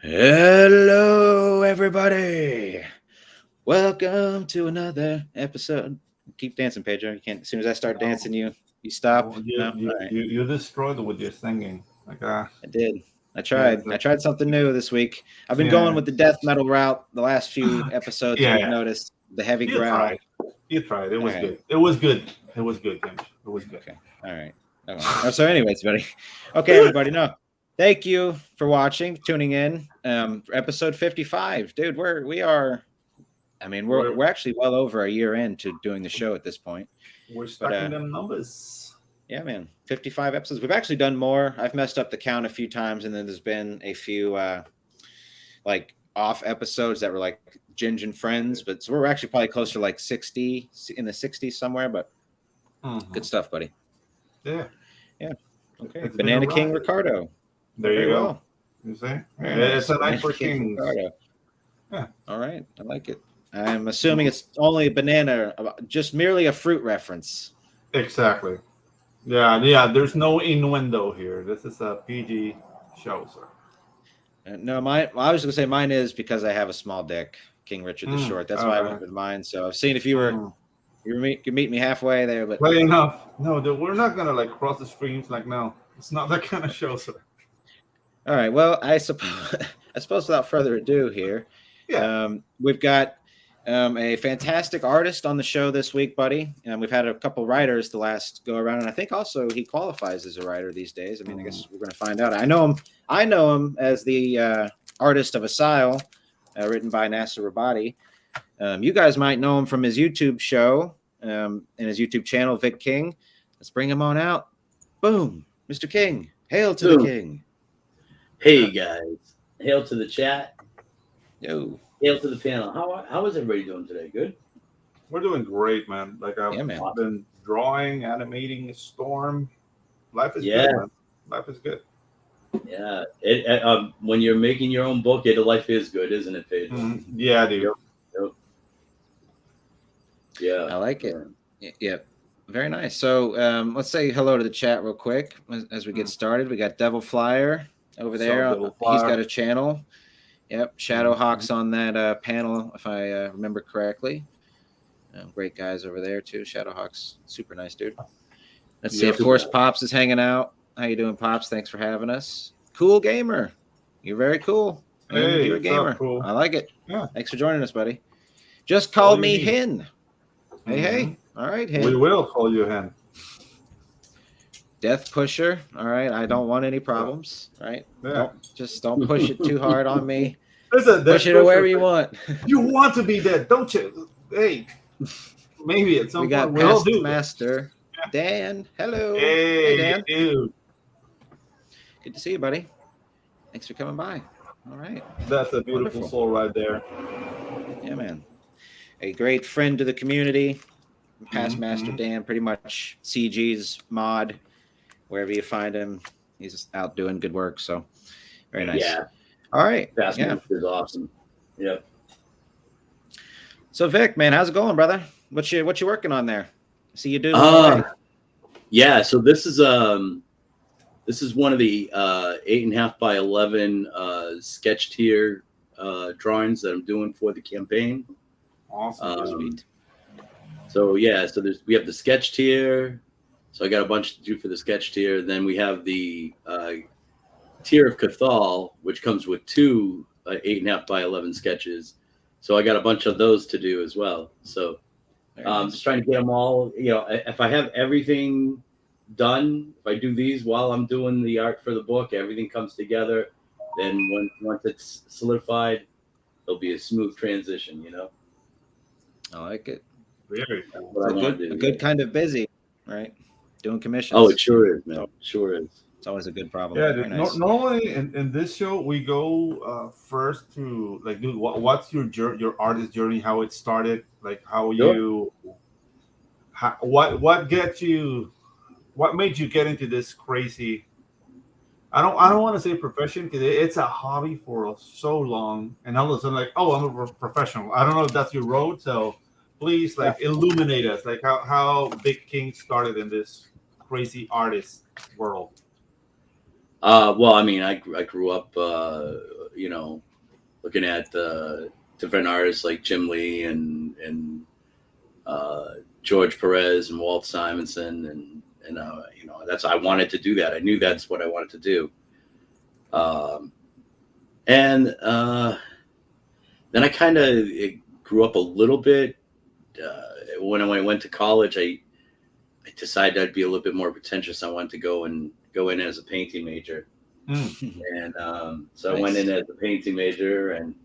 Hello, everybody. Welcome to another episode. Keep dancing, Pedro. You can't. As soon as I start dancing, you stop. Well, No, all right. you destroyed it with your singing. Like I did. I yeah, tried. I tried something new this week. I've been going yeah, with the death metal route. The last few episodes, if you've yeah. noticed the heavy You growl. tried. You tried. It All was right. good. It was good. It was good, Ginge. It was good. Okay. All right. So, anyways, buddy. Okay, everybody. No. Thank you for watching, tuning in. For episode 55, dude. We are. I mean, we're actually well over a year into doing the show at this point. We're stacking them numbers. Yeah, man. 55 episodes. We've actually done more. I've messed up the count a few times, and then there's been a few like off episodes that were like Ginge and Friends, but so we're actually probably closer to like 60 in the 60s somewhere, but good stuff, buddy. Yeah. Yeah. Okay. It's Banana King Ricardo. There you go. You see? It's a nice for kings. Yeah. All right. I like it. I'm assuming it's only banana, just merely a fruit reference. Exactly. Yeah. There's no innuendo here. This is a PG show, sir. No, I was going to say mine is because I have a small dick, King Richard the Short. That's why I went with mine. So I've seen if you could meet me halfway there, but play enough. No, we're not gonna like cross the streams. Like no, it's not that kind of show, sir. All right. Well, I suppose without further ado here, we've got a fantastic artist on the show this week, buddy. And we've had a couple writers the last go around, and I think also he qualifies as a writer these days. I mean, I guess we're going to find out. I know him as the artist of Asile, written by Nasser Rabadi. You guys might know him from his YouTube show and his YouTube channel, Vic King. Let's bring him on out. Boom, Mr. King. Hail to the king. Hey guys, hail to the chat. Yo. Hail to the panel. How is everybody doing today? Good? We're doing great, man. Like I've been drawing, animating Storm. Life is good, man. Life is good. Yeah. When you're making your own book, life is good, isn't it, Pedro? Yeah, dude. Yep. Yeah. I like it. Yep. Very nice. So let's say hello to the chat real quick as we get started. We got Devil Flyer over there. He's got a channel. Yep. Shadowhawk's on that panel, if I remember correctly. Great guys over there, too. Shadowhawk's super nice, dude. Let's see. Of course, Pops is hanging out. How you doing, Pops? Thanks for having us. Cool gamer. You're very cool. Hey, you're a gamer. Cool. I like it. Yeah. Thanks for joining us, buddy. Just call me Hin. Hey. All right, Hin. We will call you Hin. Death Pusher. All right. I don't want any problems. Right. Yeah. Don't push it too hard on me. Push it wherever you want. You want to be dead, don't you? Hey. Maybe at some point we'll do. Master. Yeah. Dan. Hello. Hey, Dan. Dude. Good to see you, buddy. Thanks for coming by. All right. That's a beautiful soul right there. Yeah, man. A great friend to the community. Past Master Dan, pretty much CG's mod. Wherever you find him, he's just out doing good work. So very nice. Yeah. All right. Past Master is awesome. Yep. So Vic, man, how's it going, brother? What you working on there? See you doing. Yeah. So this is one of the 8.5 by 11 sketch tier drawings that I'm doing for the campaign. Awesome. Sweet. So we have the sketch tier. So I got a bunch to do for the sketch tier. Then we have the tier of Cathal, which comes with two 8.5 by 11 sketches. So I got a bunch of those to do as well. So just trying to get them all. If I have everything done, if I do these while I'm doing the art for the book, everything comes together. Then once it's solidified, it'll be a smooth transition. I like it. Very a good kind of busy, right? Doing commissions. Oh, it sure is, man. Sure is. It's always a good problem. Yeah, nice. Normally in this show we go first to like, dude, what's your artist journey? How it started? Like how what made you get into this crazy? I don't want to say profession because it's a hobby for so long, and all of a sudden like, oh, I'm a professional. I don't know if that's your road, so please illuminate us, like how Vic King started in this crazy artist world. Well, I mean, I grew up, looking at different artists like Jim Lee and George Perez and Walt Simonson, and I wanted to do that. I knew that's what I wanted to do. And then I kind of grew up a little bit. When I went to college, I decided I'd be a little bit more pretentious. I wanted to go in as a painting major. And so Nice. I went in as a painting major, and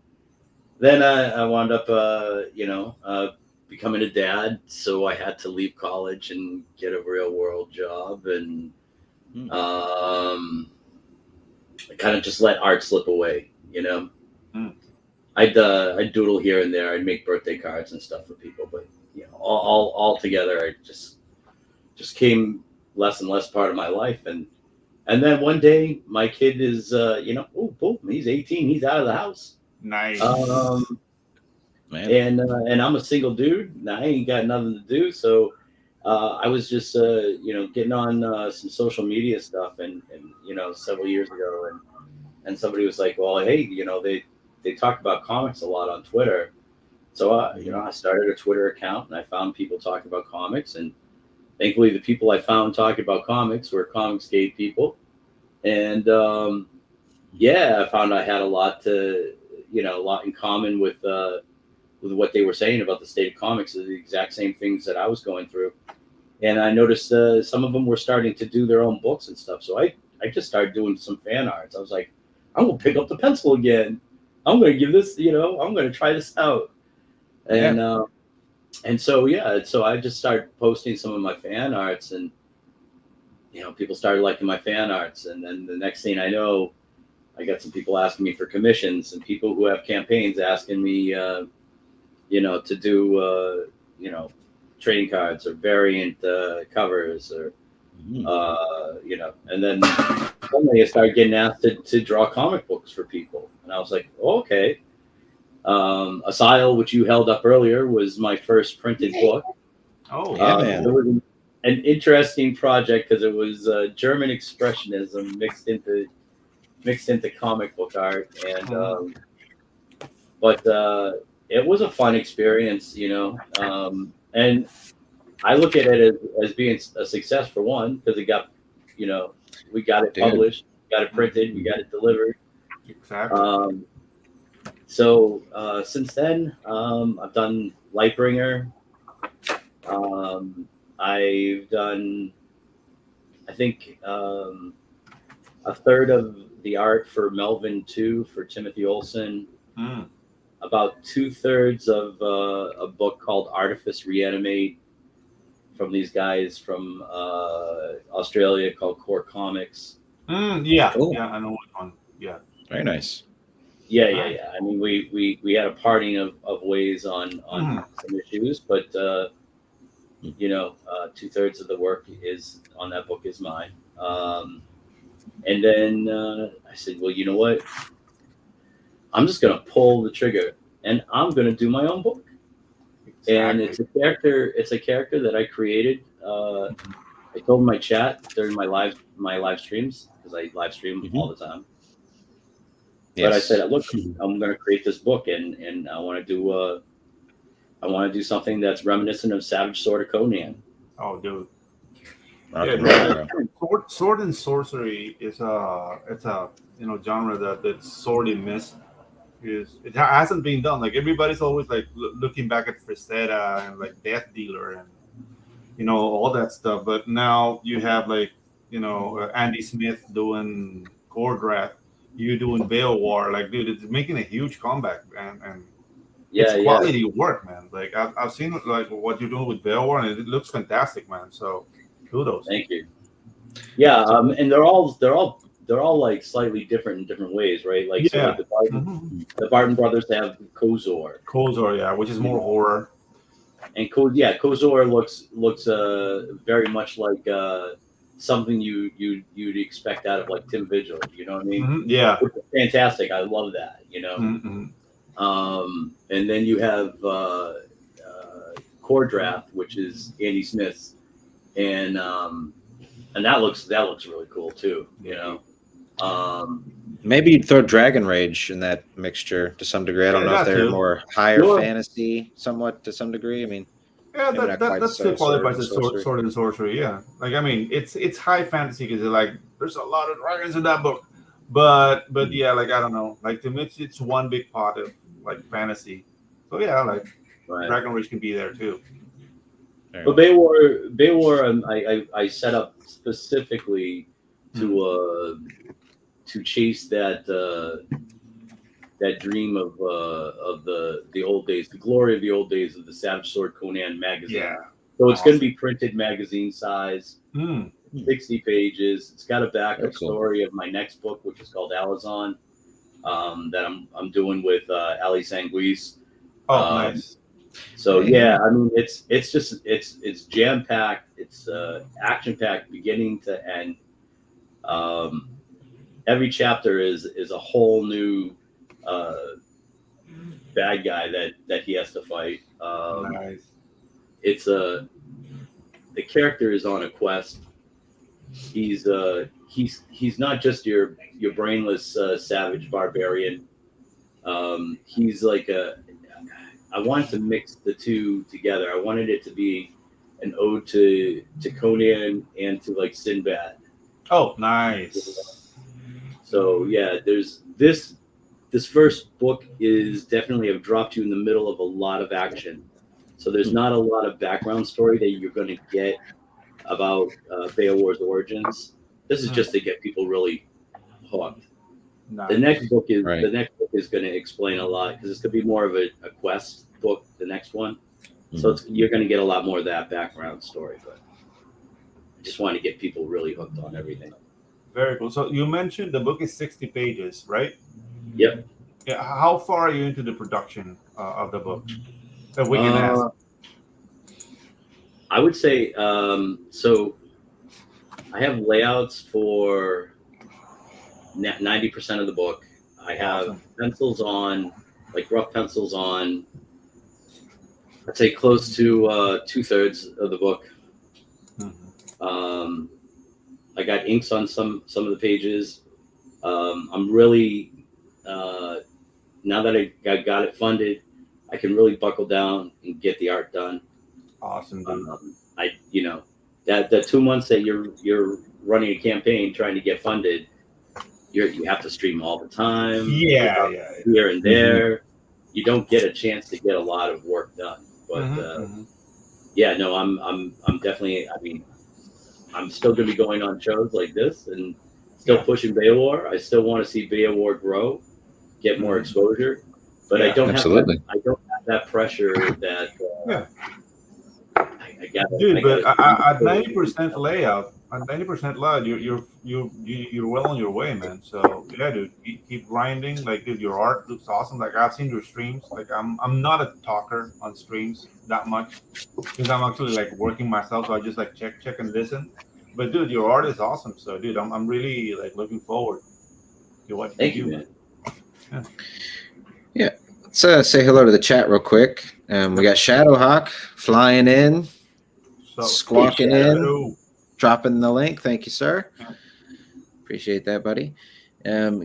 then I wound up, becoming a dad. So I had to leave college and get a real world job, and I kind of just let art slip away. I'd doodle here and there. I'd make birthday cards and stuff for people, but all together, I just came less and less part of my life. And then one day, my kid is, boom, he's 18, he's out of the house. Nice. And I'm a single dude, and I ain't got nothing to do. So I was just, getting on some social media stuff, and several years ago, and somebody was like, well, hey, they talk about comics a lot on Twitter. So, I started a Twitter account, and I found people talking about comics, and thankfully the people I found talking about comics were Comicsgate people. And I found I had a lot in common with what they were saying about the state of comics, the exact same things that I was going through. And I noticed some of them were starting to do their own books and stuff. So I just started doing some fan arts. I was like, I'm going to pick up the pencil again. I'm going to give this, I'm going to try this out. And so I just started posting some of my fan arts, and people started liking my fan arts. And then the next thing I know, I got some people asking me for commissions, and people who have campaigns asking me, to do, trading cards or variant covers, or, and then suddenly I started getting asked to draw comic books for people. And I was like, oh, okay. Asile, which you held up earlier, was my first printed book. Oh, man. It was an interesting project because it was German expressionism mixed into comic book art, and but it was a fun experience, and I look at it as being a success, for one, because it got, we got it published, got it printed, we got it delivered. Exactly. So since then, I've done Lightbringer. I've done, I think, a third of the art for Melvin 2 for Timothy Olsen. About 2/3 of a book called Artifice Reanimate from these guys from Australia called Core Comics. Yeah, I know what one. Yeah, very nice. Yeah. I mean, we had a parting of ways on some issues, but 2/3 of the work is on that book is mine. And then I said, well, you know what? I'm just gonna pull the trigger, and I'm gonna do my own book. Exactly. And it's a character that I created. I told my chat during my live streams, because I live stream all the time. Yes. But I said, look, I'm going to create this book, and I want to do something that's reminiscent of Savage Sword of Conan. Oh, dude. Yeah, sword and sorcery is it's a genre that's sorely missed. It hasn't been done. Like, everybody's always like looking back at Frazetta and like Death Dealer and all that stuff. But now you have like Andy Smith doing Gordrath, you doing Beowar. Like, dude, it's making a huge comeback, and it's quality work, man. Like, I've seen like what you're doing with Beowar, and it looks fantastic, man. So kudos. Thank you. Yeah, and they're all like slightly different in different ways, right? Like, so like the Barton brothers have Kozor, which is more horror. And Kozor looks very much like something you'd expect out of like Tim Vigil. You know what I mean? Yeah, which is fantastic. I love that. And then you have Gordrath, which is Andy Smith's, and that looks really cool too. Maybe you'd throw Dragon Rage in that mixture to some degree. I don't know if they're more higher fantasy, somewhat to some degree. I mean, yeah, that still qualifies as sword and sorcery. Yeah, like I mean, it's high fantasy because like there's a lot of dragons in that book, but yeah, like I don't know, like to me it's one big pot of like fantasy. So yeah, like Dragon Rage can be there too. But Beowar, I set up specifically to chase that that dream of the old days, the glory of the old days of the Savage Sword Conan magazine. Yeah. So it's going to be printed magazine size, 60 pages. It's got a backup story of my next book, which is called Alizon, that I'm doing with Ali Sanguise. Oh, nice. So yeah, I mean it's jam packed. It's action packed, beginning to end. Every chapter is a whole new bad guy that he has to fight. Nice. It's the character is on a quest. He's not just your brainless savage barbarian. He's like I wanted to mix the two together. I wanted it to be an ode to Conan and to like Sinbad. Oh, nice. So yeah, there's this first book is definitely have dropped you in the middle of a lot of action. So there's not a lot of background story that you're going to get about Beowulf's origins. This is just to get people really hooked. Nice. The next book is going to explain a lot because it's going to be more of a quest book. The next one, so you're going to get a lot more of that background story. But I just want to get people really hooked on everything. Very cool. So you mentioned the book is 60 pages, right? Yep. Yeah. How far are you into the production of the book? If we can ask. I would say so. I have layouts for 90% of the book. I have pencils on, like rough pencils on, I'd say close to 2/3 of the book. I got inks on some of the pages. I'm really now that I got it funded, I can really buckle down and get the art done. Awesome. That 2 months that you're running a campaign trying to get funded, you have to stream all the time. Yeah. Here and there, you don't get a chance to get a lot of work done. But yeah, no, I'm definitely. I mean, I'm still going to be going on shows like this and still pushing Beowar. I still want to see Beowar grow, get more exposure, but I don't have that pressure that. I got. Dude, but at 90% layout, you're well on your way, man. So yeah, dude, keep grinding. Like, dude, your art looks awesome. Like I've seen your streams. Like I'm not a talker on streams that much because I'm actually like working myself. So I just like check and listen. But dude, your art is awesome. So dude, I'm really like looking forward to what you do, man. Yeah. Let's say hello to the chat real quick. We got Shadowhawk flying in. Squawking in, dropping the link. Thank you, sir. Appreciate that, buddy.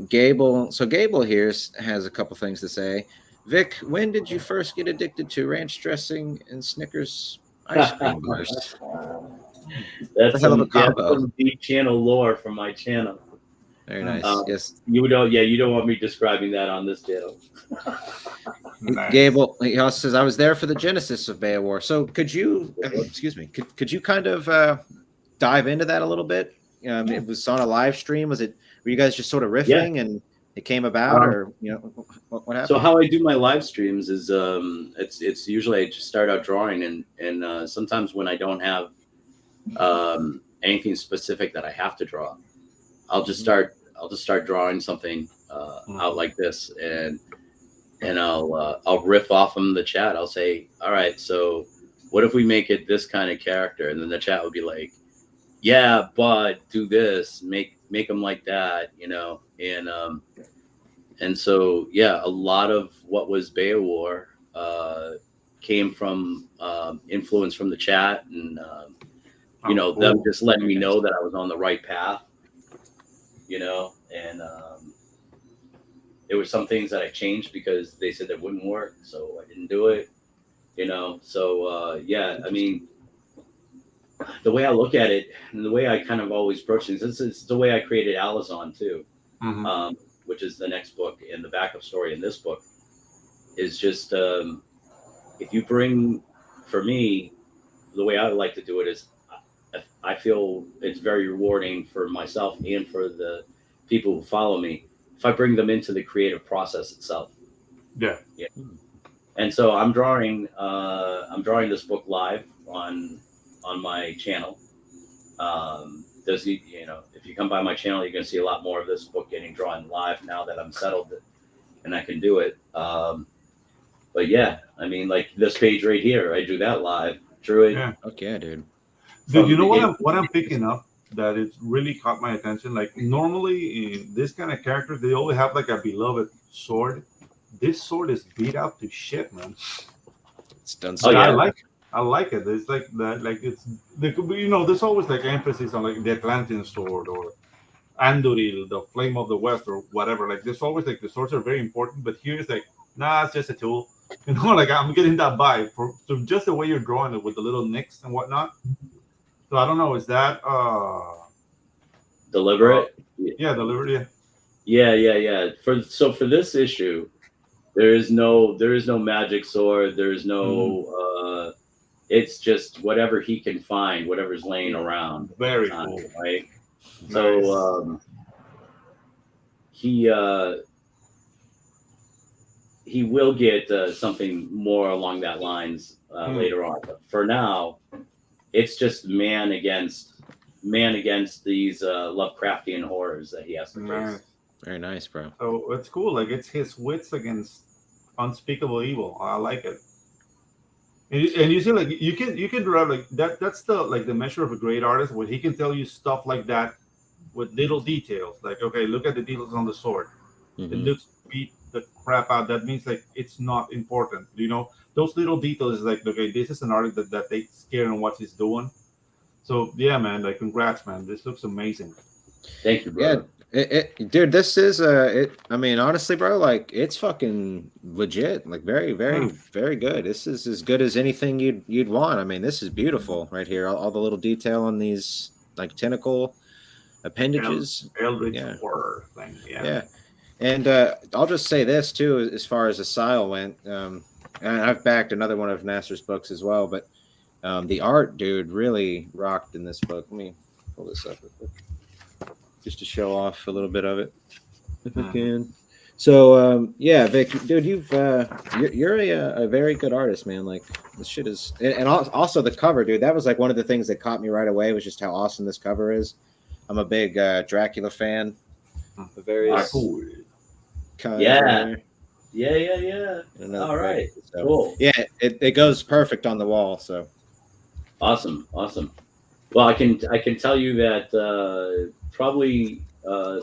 Gable. So Gable here has a couple things to say. Vic, when did you first get addicted to ranch dressing and Snickers ice cream bars? That's a hell of a combo. Some deep channel lore from my channel. Very nice. Yes. You don't want me describing that on this channel. Nice. Gable, he also says, I was there for the genesis of Beowar. So could you, could you kind of dive into that a little bit? It was on a live stream. Were you guys just sort of riffing and it came about, or what happened? So how I do my live streams is it's usually I just start out drawing and sometimes when I don't have anything specific that I have to draw, I'll just start drawing something out like this and I'll riff off from the chat. I'll say, all right, so what if we make it this kind of character? And then the chat will be like, yeah, but do this, make them like that, and so yeah, a lot of what was Beowar came from influence from the chat and them just letting me know that I was on the right path, and there were some things that I changed because they said that wouldn't work, so I didn't do it. So yeah, I mean, the way I look at it and the way I kind of always approach things, this is the way I created Alizon too, which is the next book, and the backup story in this book is just if you bring, for me, the way I like to do it is I feel it's very rewarding for myself and for the people who follow me if I bring them into the creative process itself. Yeah. And so I'm drawing this book live on my channel. If you come by my channel, you're going to see a lot more of this book getting drawn live now that I'm settled and I can do it. But yeah, I mean, like this page right here, I drew that live. Drew it. Yeah. Okay, dude. Dude, you know what I'm picking up that it's really caught my attention? Like normally in this kind of character, they always have like a beloved sword. This sword is beat out to shit, man. It's done. Oh, yeah. I like it. It's like that. Like there could be, there's always like emphasis on like the Atlantean sword or Anduril, the Flame of the West, or whatever. Like there's always like the swords are very important, but here it's like, nah, it's just a tool. Like I'm getting that vibe so just the way you're drawing it with the little nicks and whatnot. So I don't know, is that deliberate? Yeah, deliberate. Yeah. For this issue, there is no magic sword. There is no. It's just whatever he can find, whatever's laying around. Very cool, right? Nice. So he will get something more along that lines later on. But for now, it's just man against these Lovecraftian horrors that he has to face. Very nice, bro. So it's cool. Like it's his wits against unspeakable evil. I like it. And you see, like you can derive like that. That's the measure of a great artist, where he can tell you stuff like that with little details. Like, okay, look at the details on the sword. It looks beat the crap out. That means like it's not important. Those little details is like, okay, this is an artist that takes care of what he's doing. So yeah, man, like congrats, man. This looks amazing. Thank you, bro. Yeah, dude, this is I mean, honestly, bro, like it's fucking legit. Like very, very, very good. This is as good as anything you'd want. I mean, this is beautiful right here. All the little detail on these like tentacle appendages. Eldritch horror thing. Yeah. And I'll just say this too, as far as the style went. And I've backed another one of Nasser's books as well, but the art, dude, really rocked in this book. Let me pull this up real quick, just to show off a little bit of it, if I can. So yeah, Vic, dude, you're a very good artist, man. Like this shit is, and also the cover, dude. That was like one of the things that caught me right away, was just how awesome this cover is. I'm a big Dracula fan. The various Yeah. All right. So, cool. Yeah, it goes perfect on the wall. So awesome. Well, I can tell you that probably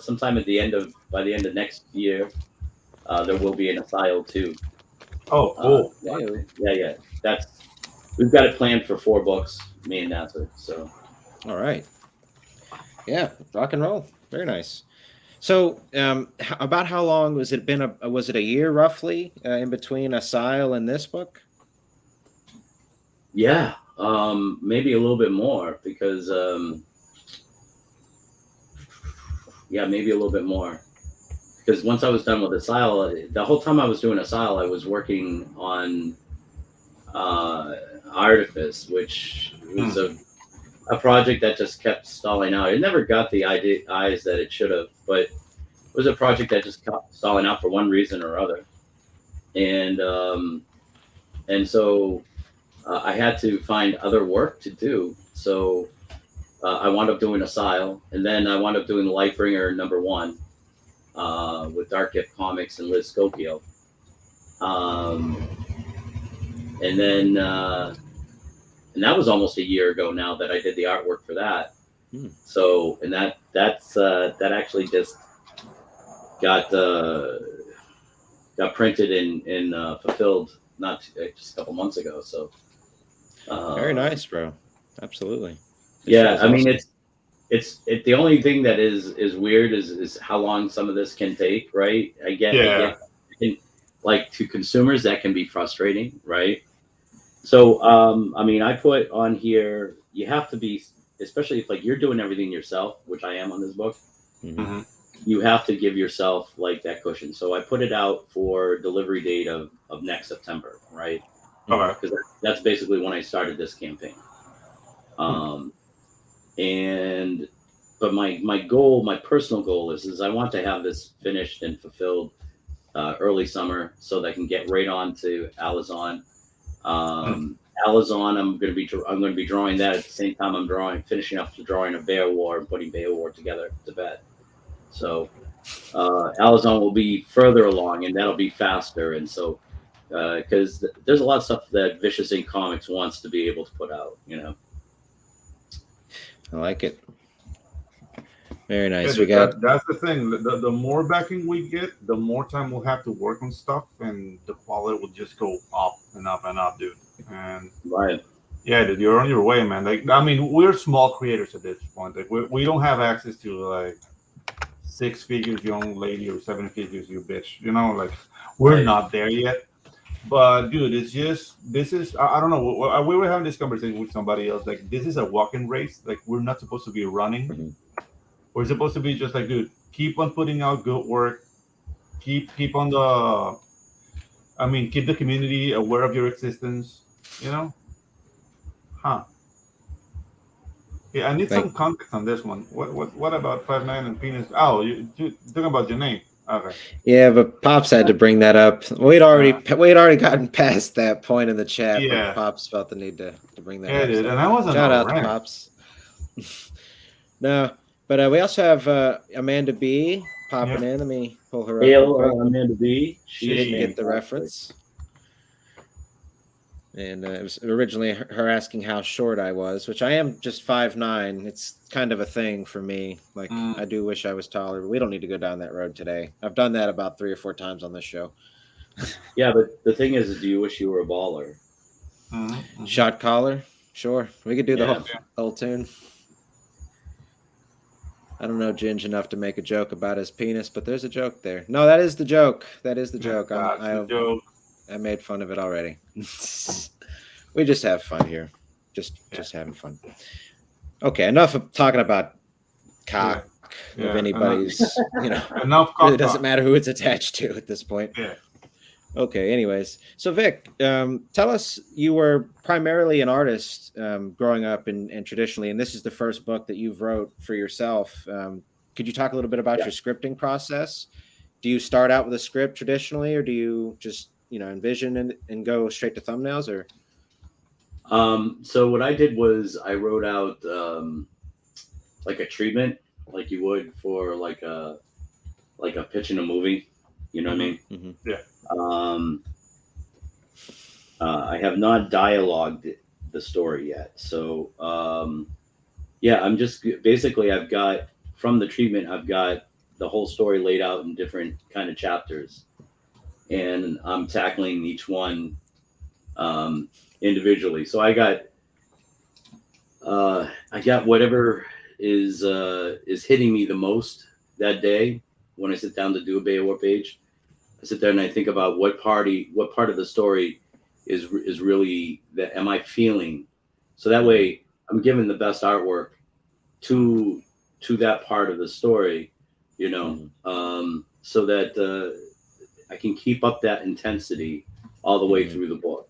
sometime by the end of next year, there will be an Asile too. Oh, cool. Yeah. We've got it planned for 4 books, me and Nasser. So, all right. Yeah, rock and roll. Very nice. So, about how long was it been? Was it a year roughly in between Asile and this book? Yeah, maybe a little bit more because, maybe a little bit more. Because once I was done with Asile, the whole time I was doing Asile, I was working on Artifice, which was a project that just kept stalling out. It never got the eyes that it should have, but it was a project that just kept stalling out for one reason or other. And so I had to find other work to do. So I wound up doing Asile, and then I wound up doing Lightbringer #1 with Dark Gift Comics and Liz Scopio. And then and that was almost a year ago now that I did the artwork for that. So, and that actually just got printed and fulfilled just a couple months ago. So very nice, bro. Absolutely. Yeah, I mean the only thing that is weird is how long some of this can take, right? I get like to consumers that can be frustrating, right? So I mean, I put on here, you have to be, especially if like you're doing everything yourself, which I am on this book. Mm-hmm. You have to give yourself like that cushion. So I put it out for delivery date of next September, right? Okay. Because that's basically when I started this campaign. But my goal, my personal goal is I want to have this finished and fulfilled early summer so that I can get right on to Alizon. Alizon, I'm going to be drawing that at the same time I'm finishing up the drawing of Beowar and putting Beowar together to bed. So Alizon will be further along, and that'll be faster. And so, because there's a lot of stuff that Vicious Ink Comics wants to be able to put out, you know. I like it. Very nice. Yeah, that's the thing. The more backing we get, the more time we'll have to work on stuff, and the quality will just go up and up and up, dude. And right. Yeah, dude, you're on your way, man. Like, I mean, we're small creators at this point. Like, we don't have access to like 6 figures, young lady, or 7 figures, you bitch. You know, like we're not there yet. But dude, it's just I don't know. We were having this conversation with somebody else. Like, this is a walking race. Like, we're not supposed to be running. Mm-hmm. We're supposed to be just like, dude, keep on putting out good work. Keep on the. I mean, keep the community aware of your existence. You know. Huh. Yeah, I need some context on this one. What about 5'9" and penis? Oh, you talking about your name? Okay. Yeah, but Pops had to bring that up. We'd already gotten past that point in the chat, but Pops felt the need to bring that up. Yeah, dude, and I wasn't shout out to Pops. No, but we also have Amanda B popping in. Let me pull her up. Hail, Amanda B. She didn't get the reference. And it was originally her asking how short I was, which I am just 5'9". It's kind of a thing for me. Like, I do wish I was taller, but we don't need to go down that road today. I've done that about 3 or 4 times on this show. Yeah, but the thing is do you wish you were a baller? Shot collar? Sure. We could do the whole tune. I don't know Ginge enough to make a joke about his penis, but there's a joke there. No, that is the joke. That is the joke. I made fun of it already. We just have fun here. Just having fun. Okay, enough of talking about cock of anybody's, you know. Enough really doesn't matter who it's attached to at this point. Yeah. Okay, anyways. So Vic, tell us, you were primarily an artist growing up and traditionally, and this is the first book that you've wrote for yourself. Could you talk a little bit about your scripting process? Do you start out with a script traditionally, or do you just envision and go straight to thumbnails? Or so what I did was I wrote out like a treatment, like you would for like a pitch in a movie. You know what I mean? Mm-hmm. Yeah. I have not dialogued the story yet, so I'm just basically I've got from the treatment I've got the whole story laid out in different kind of chapters. And I'm tackling each one individually. So I got whatever is hitting me the most that day when I sit down to do a Beowar page. I sit there and I think about what part of the story is really that am I feeling. So that way I'm giving the best artwork to that part of the story, so that I can keep up that intensity all the way through the book,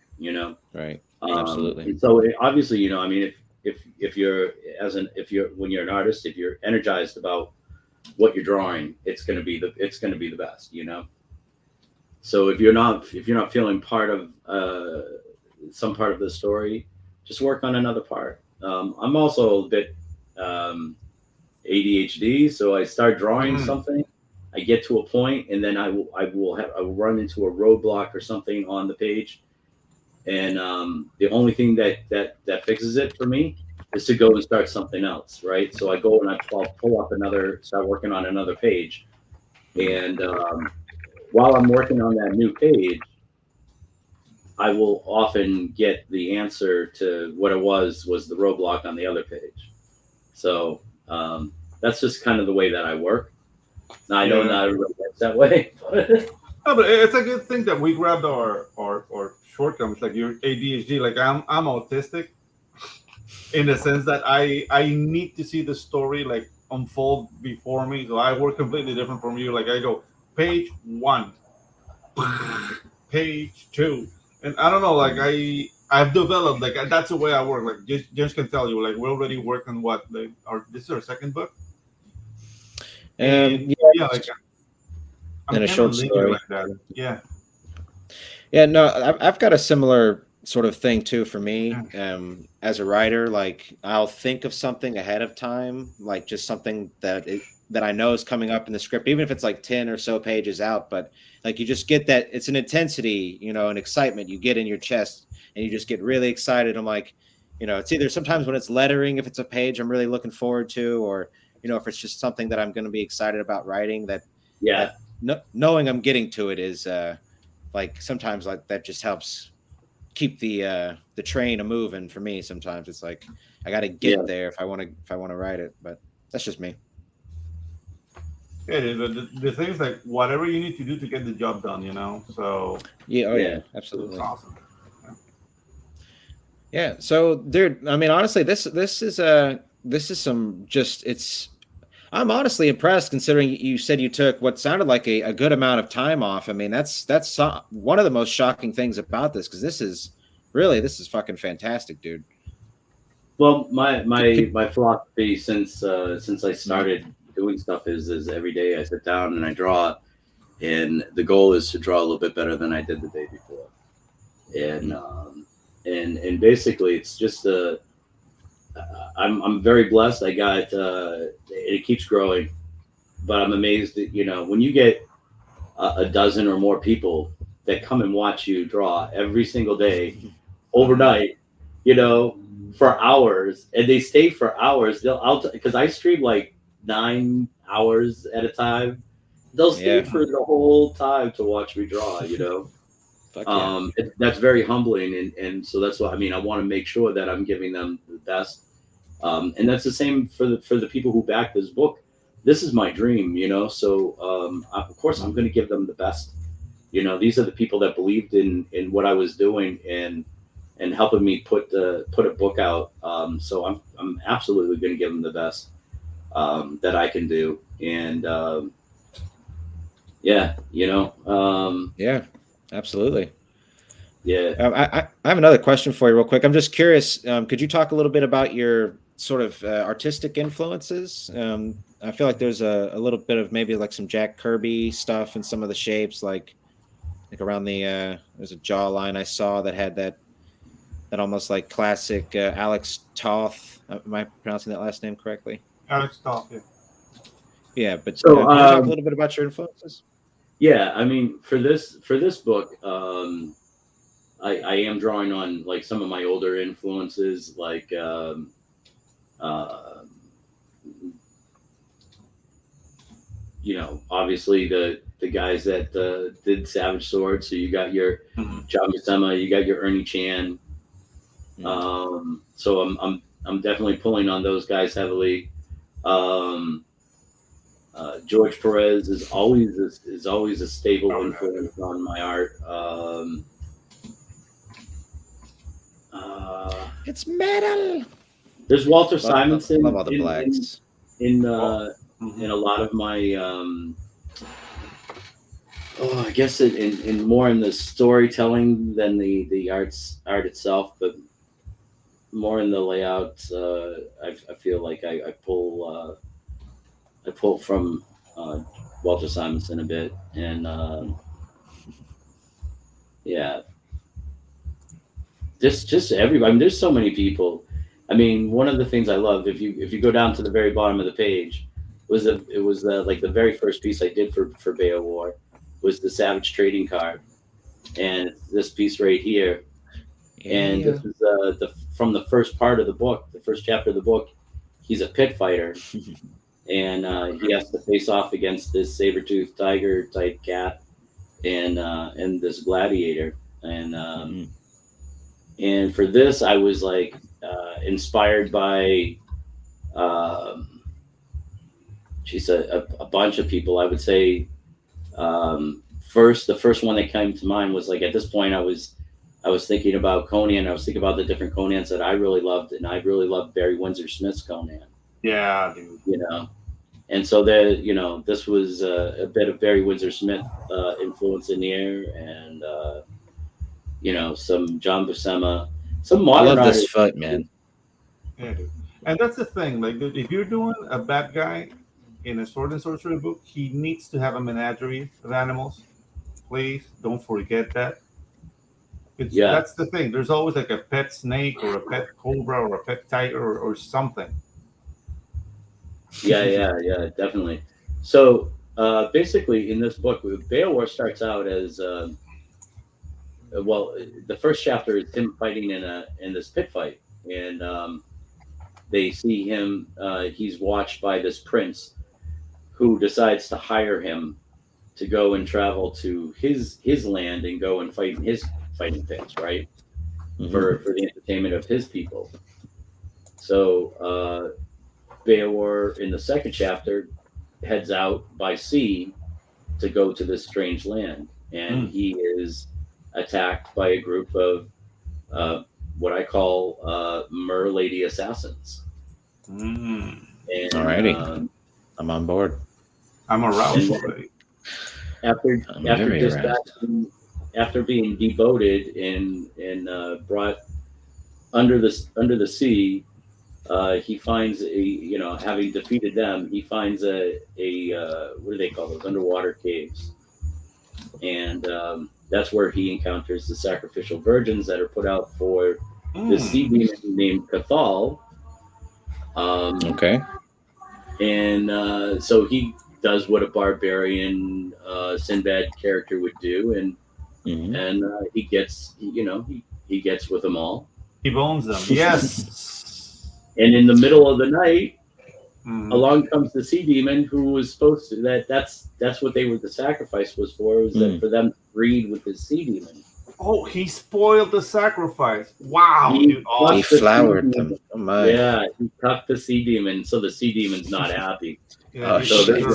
Right. Absolutely. And so obviously, I mean, if you're when you're an artist, if you're energized about what you're drawing, it's going to be the best, So if you're not feeling part of some part of the story, just work on another part. I'm also a bit ADHD, so I start drawing something. I get to a point, and then I will run into a roadblock or something on the page, and the only thing that fixes it for me is to go and start something else, right? So I go and I'll pull up start working on another page, and while I'm working on that new page, I will often get the answer to what it was the roadblock on the other page. So That's just kind of the way that I work. Now, I know not everybody works that way. No, but it's a good thing that we grabbed our shortcomings, like your ADHD. Like I'm autistic in the sense that I need to see the story like unfold before me. So I work completely different from you. Like I go page 1, page 2, and I don't know. Like I've developed like that's the way I work. Like James can tell you. Like we're already working this is our second book. And like I'm in a short story like that. Yeah. Yeah, no, I've got a similar sort of thing too for me. As a writer, like I'll think of something ahead of time, like just something that I know is coming up in the script, even if it's like 10 or so pages out. But like you just get that it's an intensity, an excitement you get in your chest, and you just get really excited. I'm like, it's either sometimes when it's lettering, if it's a page I'm really looking forward to, or if it's just something that I'm going to be excited about writing. That knowing I'm getting to it is like sometimes like that just helps keep the train a moving for me. Sometimes it's like I got to get there if I want to write it, but that's just me. Yeah, the thing is like whatever you need to do to get the job done, So yeah, absolutely. It's awesome. Yeah. So, dude, I mean, honestly, this is some just I'm honestly impressed considering you said you took what sounded like a good amount of time off. I mean, that's one of the most shocking things about this, because this is fucking fantastic, dude. Well, my philosophy since I started doing stuff is every day I sit down and I draw, and the goal is to draw a little bit better than I did the day before, and basically it's just I'm very blessed. I got it keeps growing, but I'm amazed that when you get a dozen or more people that come and watch you draw every single day, overnight, for hours, and they stay for hours. Because I stream like 9 hours at a time. They'll stay for the whole time to watch me draw. That's very humbling, and so that's what I mean. I want to make sure that I'm giving them the best, and that's the same for the people who back this book. This is my dream, So of course I'm going to give them the best. These are the people that believed in what I was doing and helping me put a book out. So I'm absolutely going to give them the best that I can do, and yeah, absolutely. Yeah. I have another question for you real quick. I'm just curious. Could you talk a little bit about your sort of artistic influences? I feel like there's a little bit of maybe like some Jack Kirby stuff and some of the shapes, like around the there's a jawline I saw that had that almost like classic Alex Toth. Am I pronouncing that last name correctly? Alex Toth, yeah. Yeah, but so, can you talk a little bit about your influences? Yeah, I mean, for this book, I am drawing on like some of my older influences, like obviously the guys that did Savage Sword. So you got your John Buscema, you got your Ernie Chan. So I'm definitely pulling on those guys heavily. George Perez is always a stable influence on my art. It's metal. There's Walter Simonson. Love all the blacks in a lot of my. I guess in more in the storytelling than the art itself, but more in the layout. I feel like I pull from Walter Simonson a bit, and just everybody. I mean, there's so many people. I mean, one of the things I love, if you go down to the very bottom of the page, was like the very first piece I did for Beowar was the Savage trading card, and this piece right here, and this is from the first part of the book, the first chapter of the book. He's a pit fighter. And he has to face off against this saber-toothed tiger type cat and this gladiator. And for this, I was like inspired by She's a bunch of people. I would say the first one that came to mind was like at this point I was thinking about Conan. I was thinking about the different Conans that I really loved, and I really loved Barry Windsor Smith's Conan. Yeah, dude. You know, and so this was a bit of Barry Windsor Smith influence in the air, and some John Buscema, some modern. I love this foot, man. Yeah, dude. And that's the thing. Like, dude, if you're doing a bad guy in a sword and sorcery book, he needs to have a menagerie of animals. Please don't forget that. That's the thing. There's always like a pet snake or a pet cobra or a pet tiger or something. Yeah, definitely. So basically, in this book, Beowulf starts out as the first chapter is him fighting in this pit fight, and they see him. He's watched by this prince, who decides to hire him to go and travel to his land and go and fight in his fighting pits, right? Mm-hmm. For the entertainment of his people. So Beowulf in the second chapter heads out by sea to go to this strange land, and he is attacked by a group of what I call mer lady assassins. And, alrighty, I'm on board. I'm aroused already. After being devoted and brought under the sea, he finds having defeated them, he finds a what do they call those, underwater caves, and that's where he encounters the sacrificial virgins that are put out for the sea demon named Cathal. Okay. And so he does what a barbarian Sinbad character would do, and he gets with them all. He bones them. Yes. And in the middle of the night, along comes the sea demon, who was supposed to that's what the sacrifice was for, that for them to breed with the sea demon. Oh, he spoiled the sacrifice. Wow. He flowered them. Oh my. Yeah, he cut the sea demon, so the sea demon's not happy. Yeah, so there's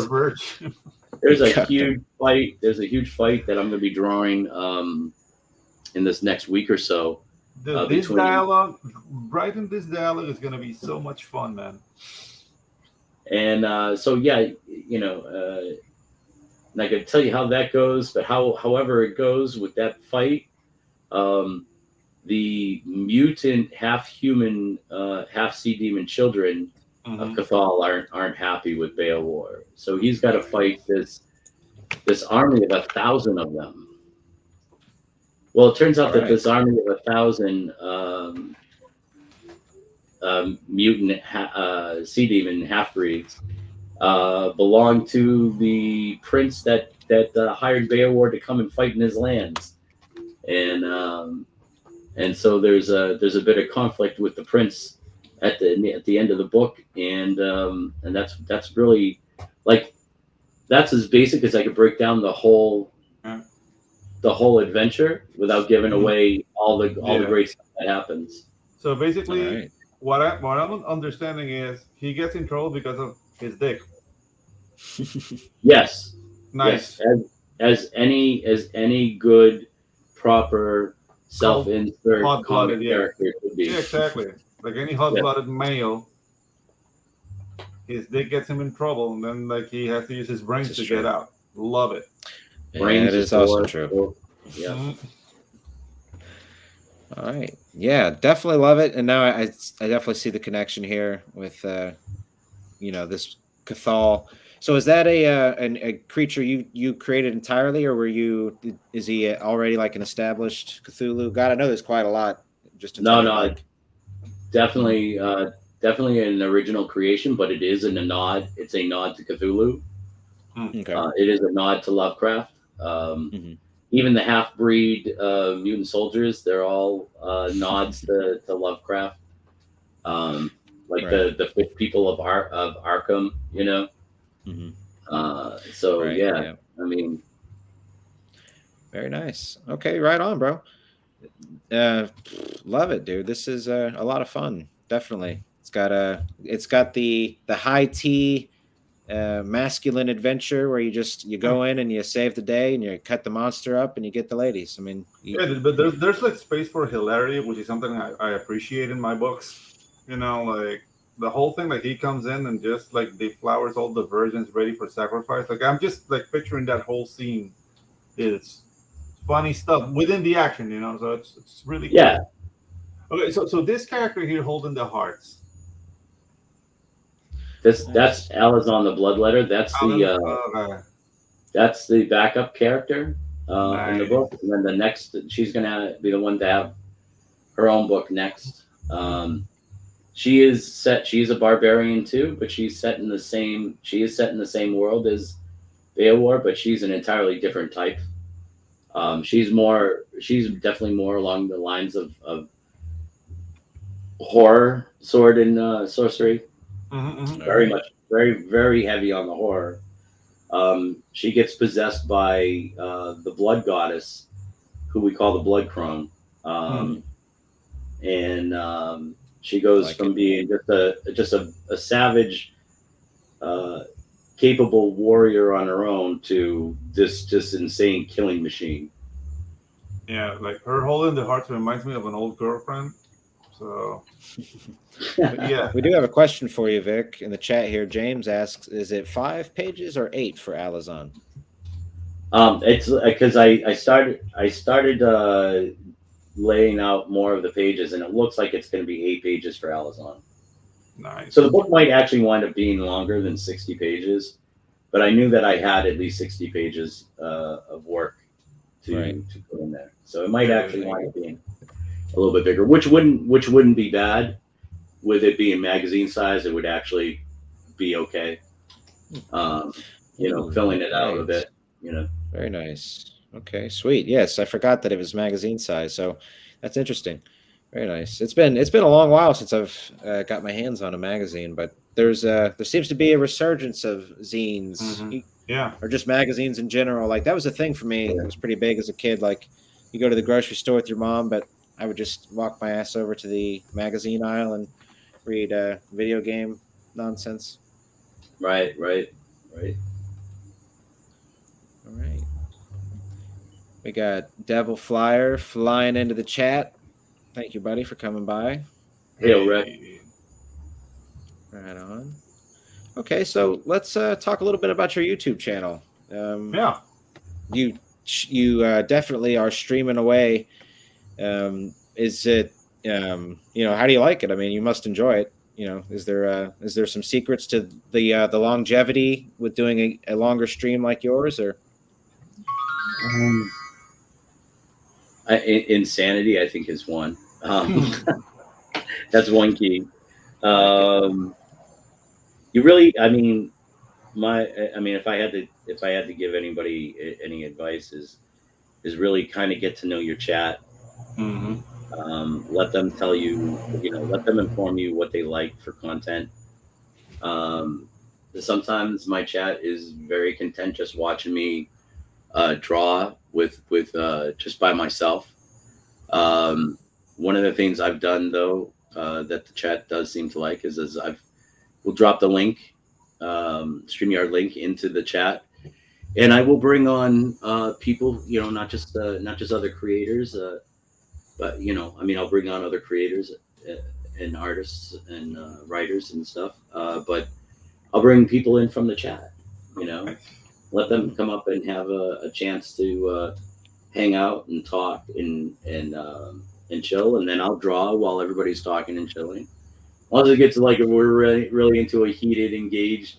a huge fight. There's a huge fight that I'm going to be drawing in this next week or so. This dialogue, writing this dialogue is going to be so much fun, man. And I can tell you how that goes, but however it goes with that fight, the mutant, half human, half sea demon children of Cathal aren't happy with Beowulf, so he's got to fight this army of 1,000 of them. Well, it turns out that this army of 1,000 mutant sea demon half breeds belong to the prince that hired Beowulf to come and fight in his lands, and so there's a bit of conflict with the prince at the end of the book, and that's really, like, that's as basic as I could break down the whole adventure without giving away all the great stuff that happens. So basically, what I'm understanding is he gets in trouble because of his dick. Yes. Nice. Yes. As any good, proper, self-insert comic character could be. Yeah, exactly. Like any hot-blooded male, his dick gets him in trouble, and then he has to use his brains to get out. Love it. Yeah, it is also true. Yeah. All right. Yeah, definitely love it. And now I definitely see the connection here with this Cathal. So is that a creature you created entirely, or is he already like an established Cthulhu? God, I know there's quite a lot. No, definitely an original creation, but it is a nod. It's a nod to Cthulhu. Okay. It is a nod to Lovecraft. Even the half-breed mutant soldiers, they're all nods to Lovecraft. The people of Arkham, I mean, very nice. Okay, right on, bro. Love it, dude. This is a lot of fun. Definitely, it's got the high tea masculine adventure where you go in and you save the day and you cut the monster up and you get the ladies. I mean, but there's like space for hilarity, which is something I appreciate in my books. Like the whole thing, like he comes in and just like deflowers all the virgins ready for sacrifice. Like I'm just like picturing that whole scene. It's funny stuff within the action, So it's really cool. Yeah. Okay, so this character here holding the hearts. That's Alizon the Bloodletter. That's the backup character in the book, and then the next she's gonna be the one to have her own book next. She's a barbarian too, but she's set in the same world as Beowulf, but she's an entirely different type. She's definitely more along the lines of horror, sword and sorcery. Very much, very, very heavy on the horror. She gets possessed by the blood goddess, who we call the Blood Crone, and she goes from being just a savage, capable warrior on her own to this just insane killing machine. Yeah, like her holding the hearts reminds me of an old girlfriend. So, yeah, we do have a question for you, Vic, in the chat here. James asks, "Is it 5 pages or 8 for Alizon?" It's because I started laying out more of the pages, and it looks like it's going to be 8 pages for Alizon. Nice. So the book might actually wind up being longer than 60 pages, but I knew that I had at least 60 pages of work to put in there. So it might actually wind up being a little bit bigger, which wouldn't be bad. With it being magazine size, it would actually be okay. Filling it out a bit. Very nice. Okay, sweet. Yes, I forgot that it was magazine size, so that's interesting. Very nice. It's been a long while since I've got my hands on a magazine, but there seems to be a resurgence of zines, or just magazines in general. Like that was a thing for me. It was pretty big as a kid. Like you go to the grocery store with your mom, but I would just walk my ass over to the magazine aisle and read video game nonsense. Right. All right. We got Devil Flyer flying into the chat. Thank you, buddy, for coming by. Hey, Rick. Right on. Okay, so let's talk a little bit about your YouTube channel. You definitely are streaming away. Is it how do you like it? I mean, you must enjoy it. Is there some secrets to the longevity with doing a longer stream like yours, or insanity? I think is one. That's one key. You really, if I had to give anybody any advice, is really kind of get to know your chat. Let them tell you, let them inform you what they like for content. Sometimes my chat is very content just watching me draw with just by myself. One of the things I've done though that the chat does seem to like is we'll drop the link, StreamYard link into the chat, and I will bring on people, not just other creators. But I'll bring on other creators and artists and writers and stuff. But I'll bring people in from the chat. Let them come up and have a chance to hang out and talk and chill, and then I'll draw while everybody's talking and chilling. Once it gets like we're really into a heated, engaged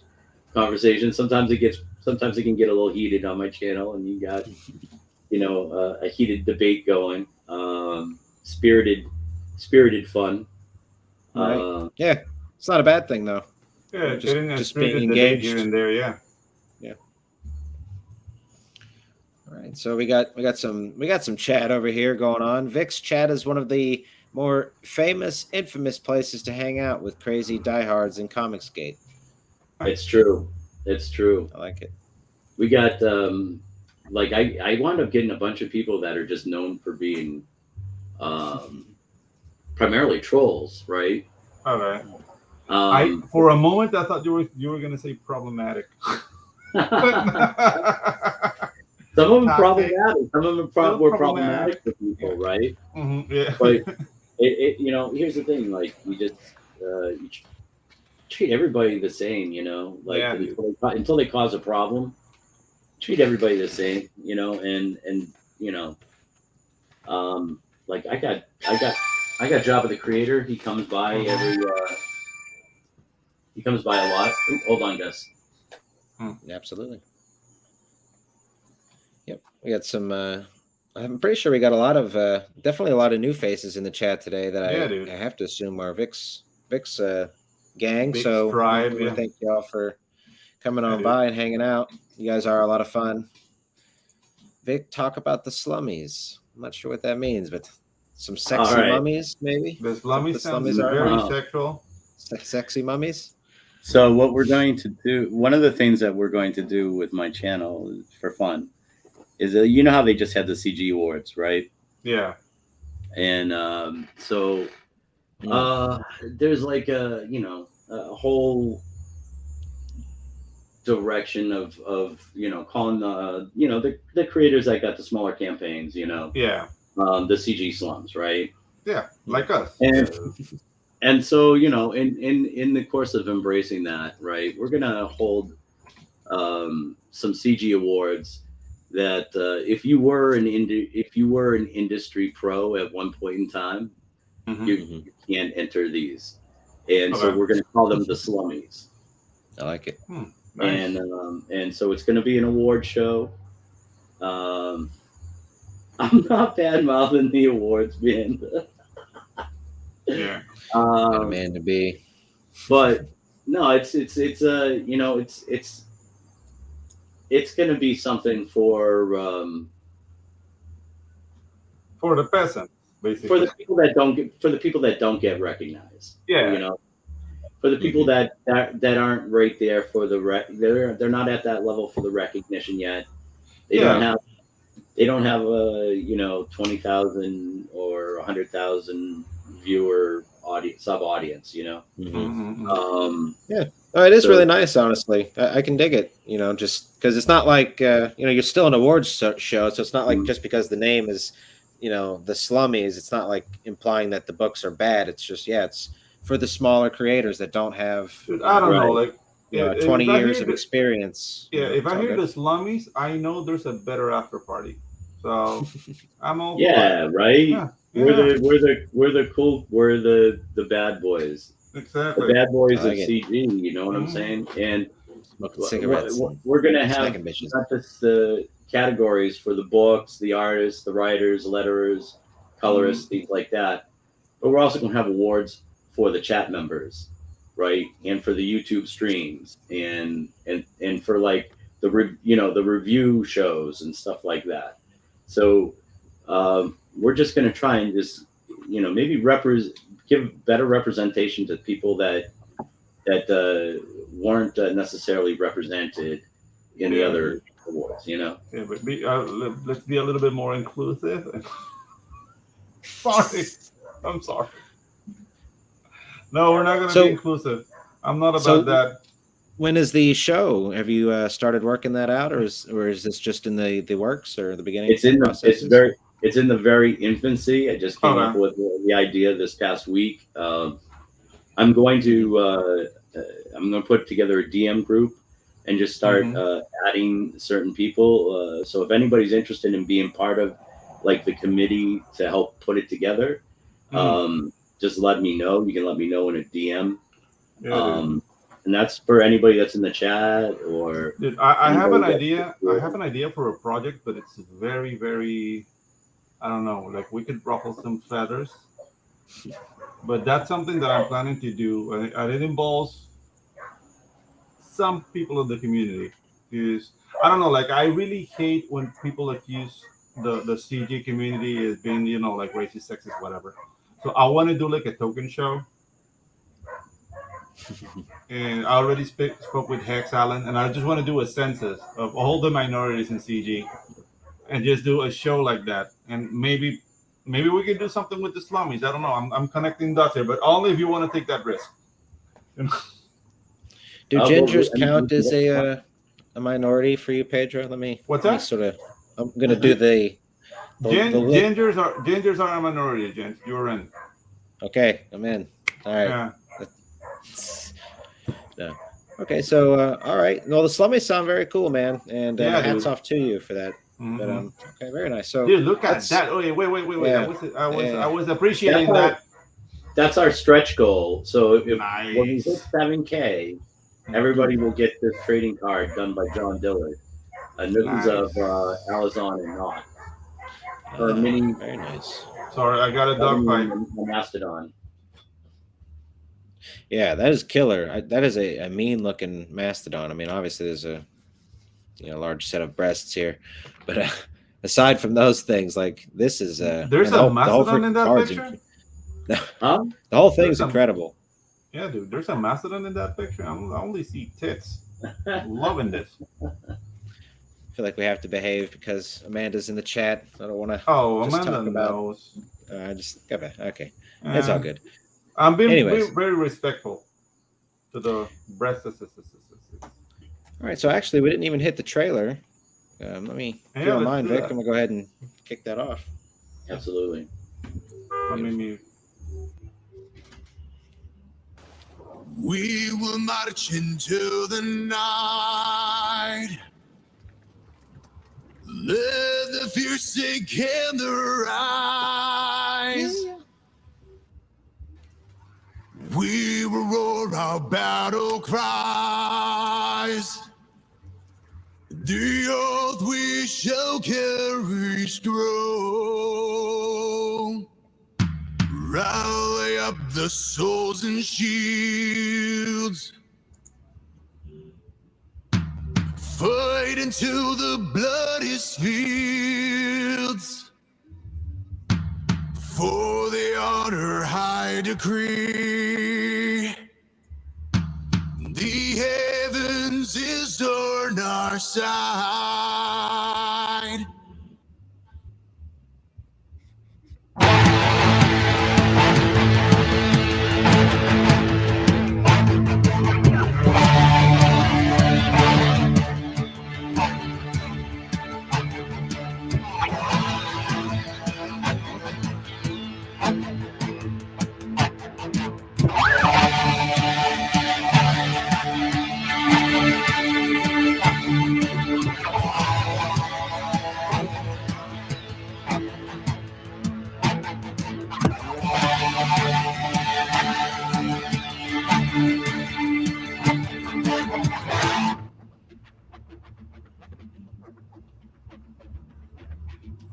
conversation, sometimes it can get a little heated on my channel, and you got a heated debate going. Spirited fun. Yeah, it's not a bad thing though. Yeah, just being engaged here and there. Yeah. All right, so we got some chat over here going on. Vic's chat is one of the more famous, infamous places to hang out with crazy diehards in Comicsgate. It's true. I like it. We got I wound up getting a bunch of people that are just known for being primarily trolls, right? All right. For a moment I thought you were going to say problematic. Some of them problematic. Some of them were problematic for people, right? Mm-hmm, yeah. But here's the thing: like we just you treat everybody the same, like until they cause a problem. Treat everybody the same, like I got Job of the Creator. He comes by he comes by a lot. Ooh, hold on, guys. Absolutely. Yep, we got some. I'm pretty sure we got a lot of definitely a lot of new faces in the chat today that I have to assume are Vic's gang. Vic's so tribe, I want to thank you all for coming on by and hanging out. You guys are a lot of fun. Vic, talk about the slummies. I'm not sure what that means, but some sexy mummies, maybe. The slummies sounds very sexual. Sexy mummies. So what we're going to do, one of the things that we're going to do with my channel for fun is how they just had the CG Awards, right? Yeah. And so there's like a whole direction of calling the creators that got the smaller campaigns, the CG slums, right? Yeah, like us. And so in the course of embracing that, right, we're gonna hold some CG awards that if you were an industry pro at one point in time, you can't enter these, and so we're gonna call them the slummies. I like it. Nice. And so it's gonna be an award show. I'm not bad mouthing the awards, man. Yeah. Not a man to be. But no, it's going to be something for the peasant, basically. For the people that don't get recognized. Yeah. For the people that aren't right there for they're not at that level for the recognition yet. They don't have a 20,000 or 100,000 viewer sub audience, Yeah. Oh, it is really nice, honestly. I can dig it, just because it's not like you're still an awards show, so it's not like just because the name is the slummies, it's not like implying that the books are bad. It's just it's for the smaller creators that don't have I don't know, like 20 years of experience. If I hear the slummies, I know there's a better after party. So I'm all right. Yeah. We're the bad boys. Exactly. The bad boys of CG, you know what I'm saying? And we're gonna have not just the categories for the books, the artists, the writers, letterers, colorists, things like that. But we're also gonna have awards for the chat members, right? And for the YouTube streams and for like the review shows and stuff like that. So we're just going to try and just maybe give better representation to people that weren't necessarily represented in the other awards. Yeah, but let's be a little bit more inclusive. Sorry, I'm sorry. No, we're not going to be inclusive. I'm not about that. When is the show? Have you started working that out, or is this just in the works or the beginning? It's in the very infancy. I just came up with the idea this past week. I'm going to put together a DM group and just start adding certain people. So if anybody's interested in being part of like the committee to help put it together, just let me know. You can let me know in a DM. And that's for anybody that's in the chat or. Dude, I have an idea. I have an idea for a project, but it's very, very. I don't know. Like we could ruffle some feathers, but that's something that I'm planning to do, and it involves some people in the community. Because I don't know. Like I really hate when people accuse the CG community as being like racist, sexist, whatever. So I want to do like a token show. And I already spoke with Hex Allen, and I just want to do a census of all the minorities in CG, and just do a show like that. And maybe we can do something with the slummies. I don't know. I'm connecting dots here, but only if you want to take that risk. Do gingers count as a minority for you, Pedro? What's let me that? sort of. I'm gonna do the Gingers are a minority, gents. You're in. Okay, I'm in. All right. Yeah. No. Okay, so all right. Well, the slummies sound very cool, man, and Yeah, hats dude. off to you for that. But okay, very nice. So, dude, look at that. Oh, wait. Yeah. I was appreciating that. That's our stretch goal. So if Nice. when we hit 7K, everybody will get this trading card done by John Dillard, Newtons of Alizon and Knox. For a mini, very nice. Sorry, I got a dogfight. Mastodon. Yeah, that is killer. That is a mean looking mastodon. I mean, obviously there's a large set of breasts here, but aside from those things, like this is there's a mastodon in that picture. Huh? The whole thing's incredible. Yeah, dude, there's a mastodon in that picture. I only see tits. Loving this. I feel like we have to behave because Amanda's in the chat. I don't want to. Oh, Amanda knows. Just got back. Okay, it's all good. I'm being very respectful to the breasts. All right, so actually, we didn't even hit the trailer. Let me, if you don't mind, Vic, I'm gonna go ahead and kick that off. Absolutely. Let me mute. We will march into the night. Let the fear sink in their eyes. We will roar our battle cries. The oath we shall carry strong. Rally up the swords and shields. Fight into the bloodiest fields. For the honor high decree. The heavens is on our side.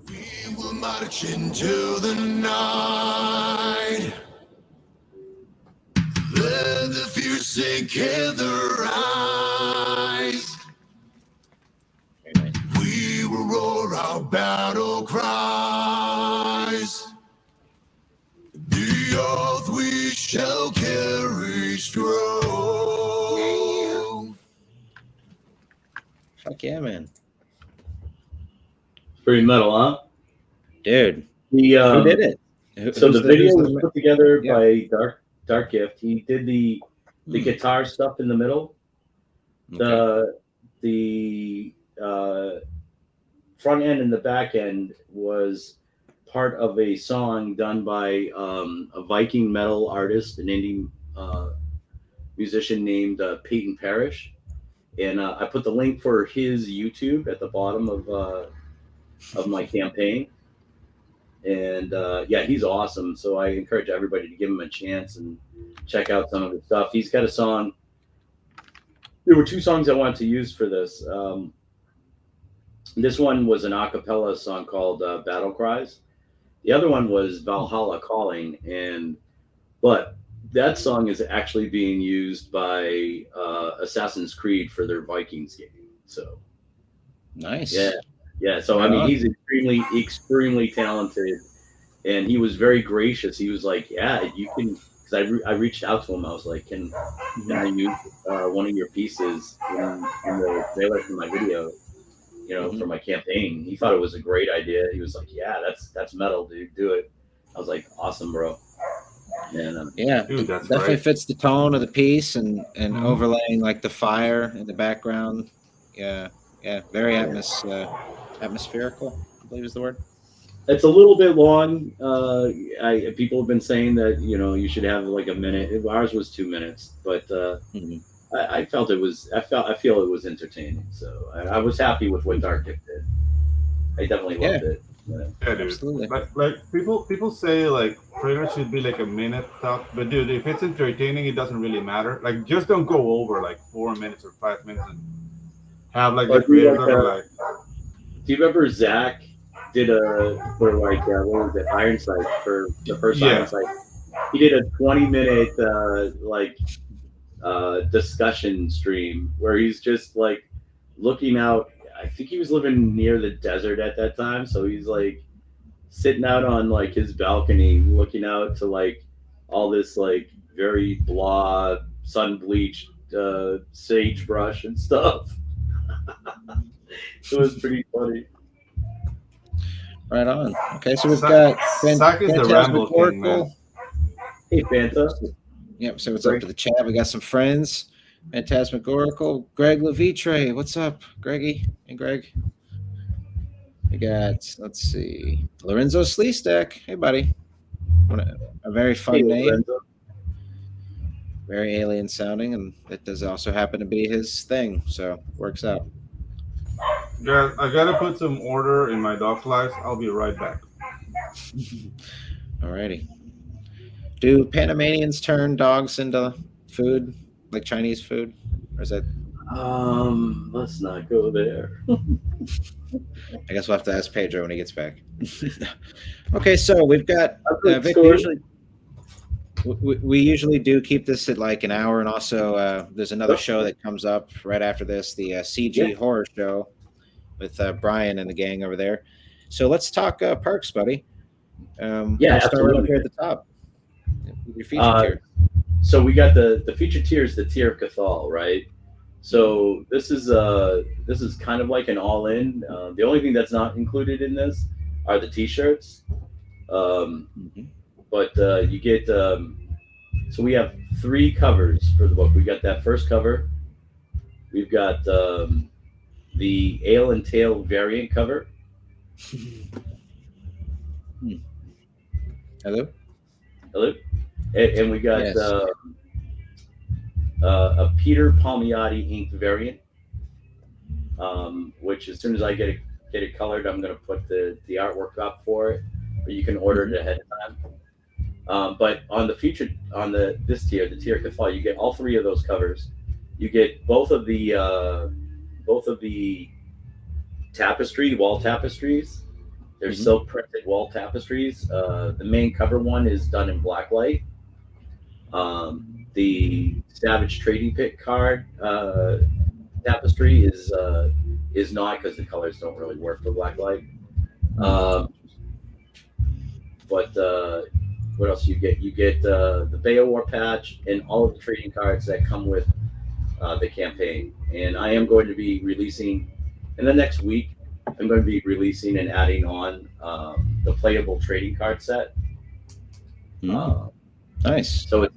We will march into the night. Let the fear sink in their eyes. We will roar our battle cries. The oath we shall carry strong. Fuck yeah, man. Pretty metal, huh? Dude. Who did it? So the video was put together by Dark Gift. He did the guitar stuff in the middle. Okay. The front end and the back end was part of a song done by a Viking metal artist, an indie musician named Peyton Parrish. And I put the link for his YouTube at the bottom of my campaign. And he's awesome. So I encourage everybody to give him a chance and check out some of his stuff. He's got a song. There were two songs I wanted to use for this. This one was an a cappella song called Battle Cries. The other one was Valhalla Calling. But that song is actually being used by Assassin's Creed for their Vikings game. So nice. Yeah. So I mean, he's extremely talented, and he was very gracious. He was like, "Yeah, you can." Because I reached out to him. I was like, "Can I use one of your pieces in the trailer for my video? For my campaign?" He thought it was a great idea. He was like, "Yeah, that's metal, dude. Do it." I was like, "Awesome, bro." Yeah, Dude, that's definitely right. fits the tone of the piece and Mhm. overlaying like the fire in the background. Yeah, very atmospherical, I believe is the word. It's a little bit long. People have been saying that you should have like a minute. Ours was 2 minutes, but Mhm. I felt it was. I feel it was entertaining. So I was happy with what Dark Gift did. I definitely Yeah, loved it. Yeah, dude. absolutely. Like people say like trailers should be like a minute top, but dude, if it's entertaining, it doesn't really matter. Like just don't go over like 4 minutes or 5 minutes and have like the Or do creators like that are like, do you remember Zach did a for like what was it Iron Sight for the first Iron yeah, Sight? He did a 20-minute discussion stream where he's just like looking out. I think he was living near the desert at that time, so he's like sitting out on like his balcony, looking out to like all this like very blah, sun bleached sagebrush and stuff. It was pretty funny. Right on. Okay, so we've got Zach is the Rambo King, man. Phantasmagorical. Hey, Fanta. Yep. So what's up to the chat? We got some friends. Phantasmagorical. Greg Levitre. What's up, Greggy and Greg? We got, let's see, Lorenzo Sleestack. Hey, buddy. A very fun Hey, name. Lorenzo. Very alien sounding, and it does also happen to be his thing, so works out. Yeah, I gotta put some order in my dog's life. I'll be right back. Alrighty. Do Panamanians turn dogs into food, like Chinese food, or is that? Let's not go there. I guess we'll have to ask Pedro when he gets back. Okay, so we've got Vic. We usually do keep this at like an hour, and also there's another show that comes up right after this, the CG horror show with Brian and the gang over there. So let's talk perks, buddy. We'll start right up here at the top. Your feature tier. So we got the feature tier is the tier of Cathal, right? So this is kind of like an all-in. The only thing that's not included in this are the T-shirts. But you get so we have 3 covers for the book. We got that first cover. We've got the Ale and Tail variant cover. Hello. And we got a Peter Palmiotti inked variant, which as soon as I get it colored, I'm going to put the artwork up for it. But you can order it ahead of time. But on this tier, the tier Cathal, you get all 3 of those covers. You get both of the wall tapestries. They're silk printed wall tapestries. The main cover one is done in black light. The Savage Trading Pit card tapestry is not, because the colors don't really work for black light. But what else you get? You get the Beowar patch and all of the trading cards that come with the campaign. And I am going to be releasing in the next week. I'm going to be releasing and adding on the playable trading card set. Nice. So it's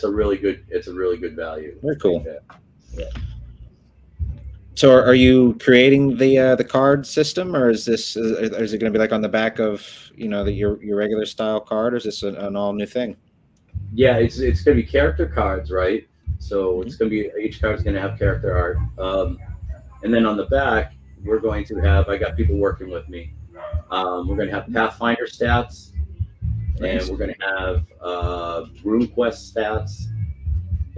a really good value. Very cool. Yeah. So are you creating the card system, or is it going to be like on the back of your regular style card, or is this an all new thing? Yeah, it's going to be character cards, right? So it's going to be, each card's going to have character art, and then on the back we're going to have, I got people working with me. We're going to have Pathfinder stats, and we're going to have RuneQuest stats,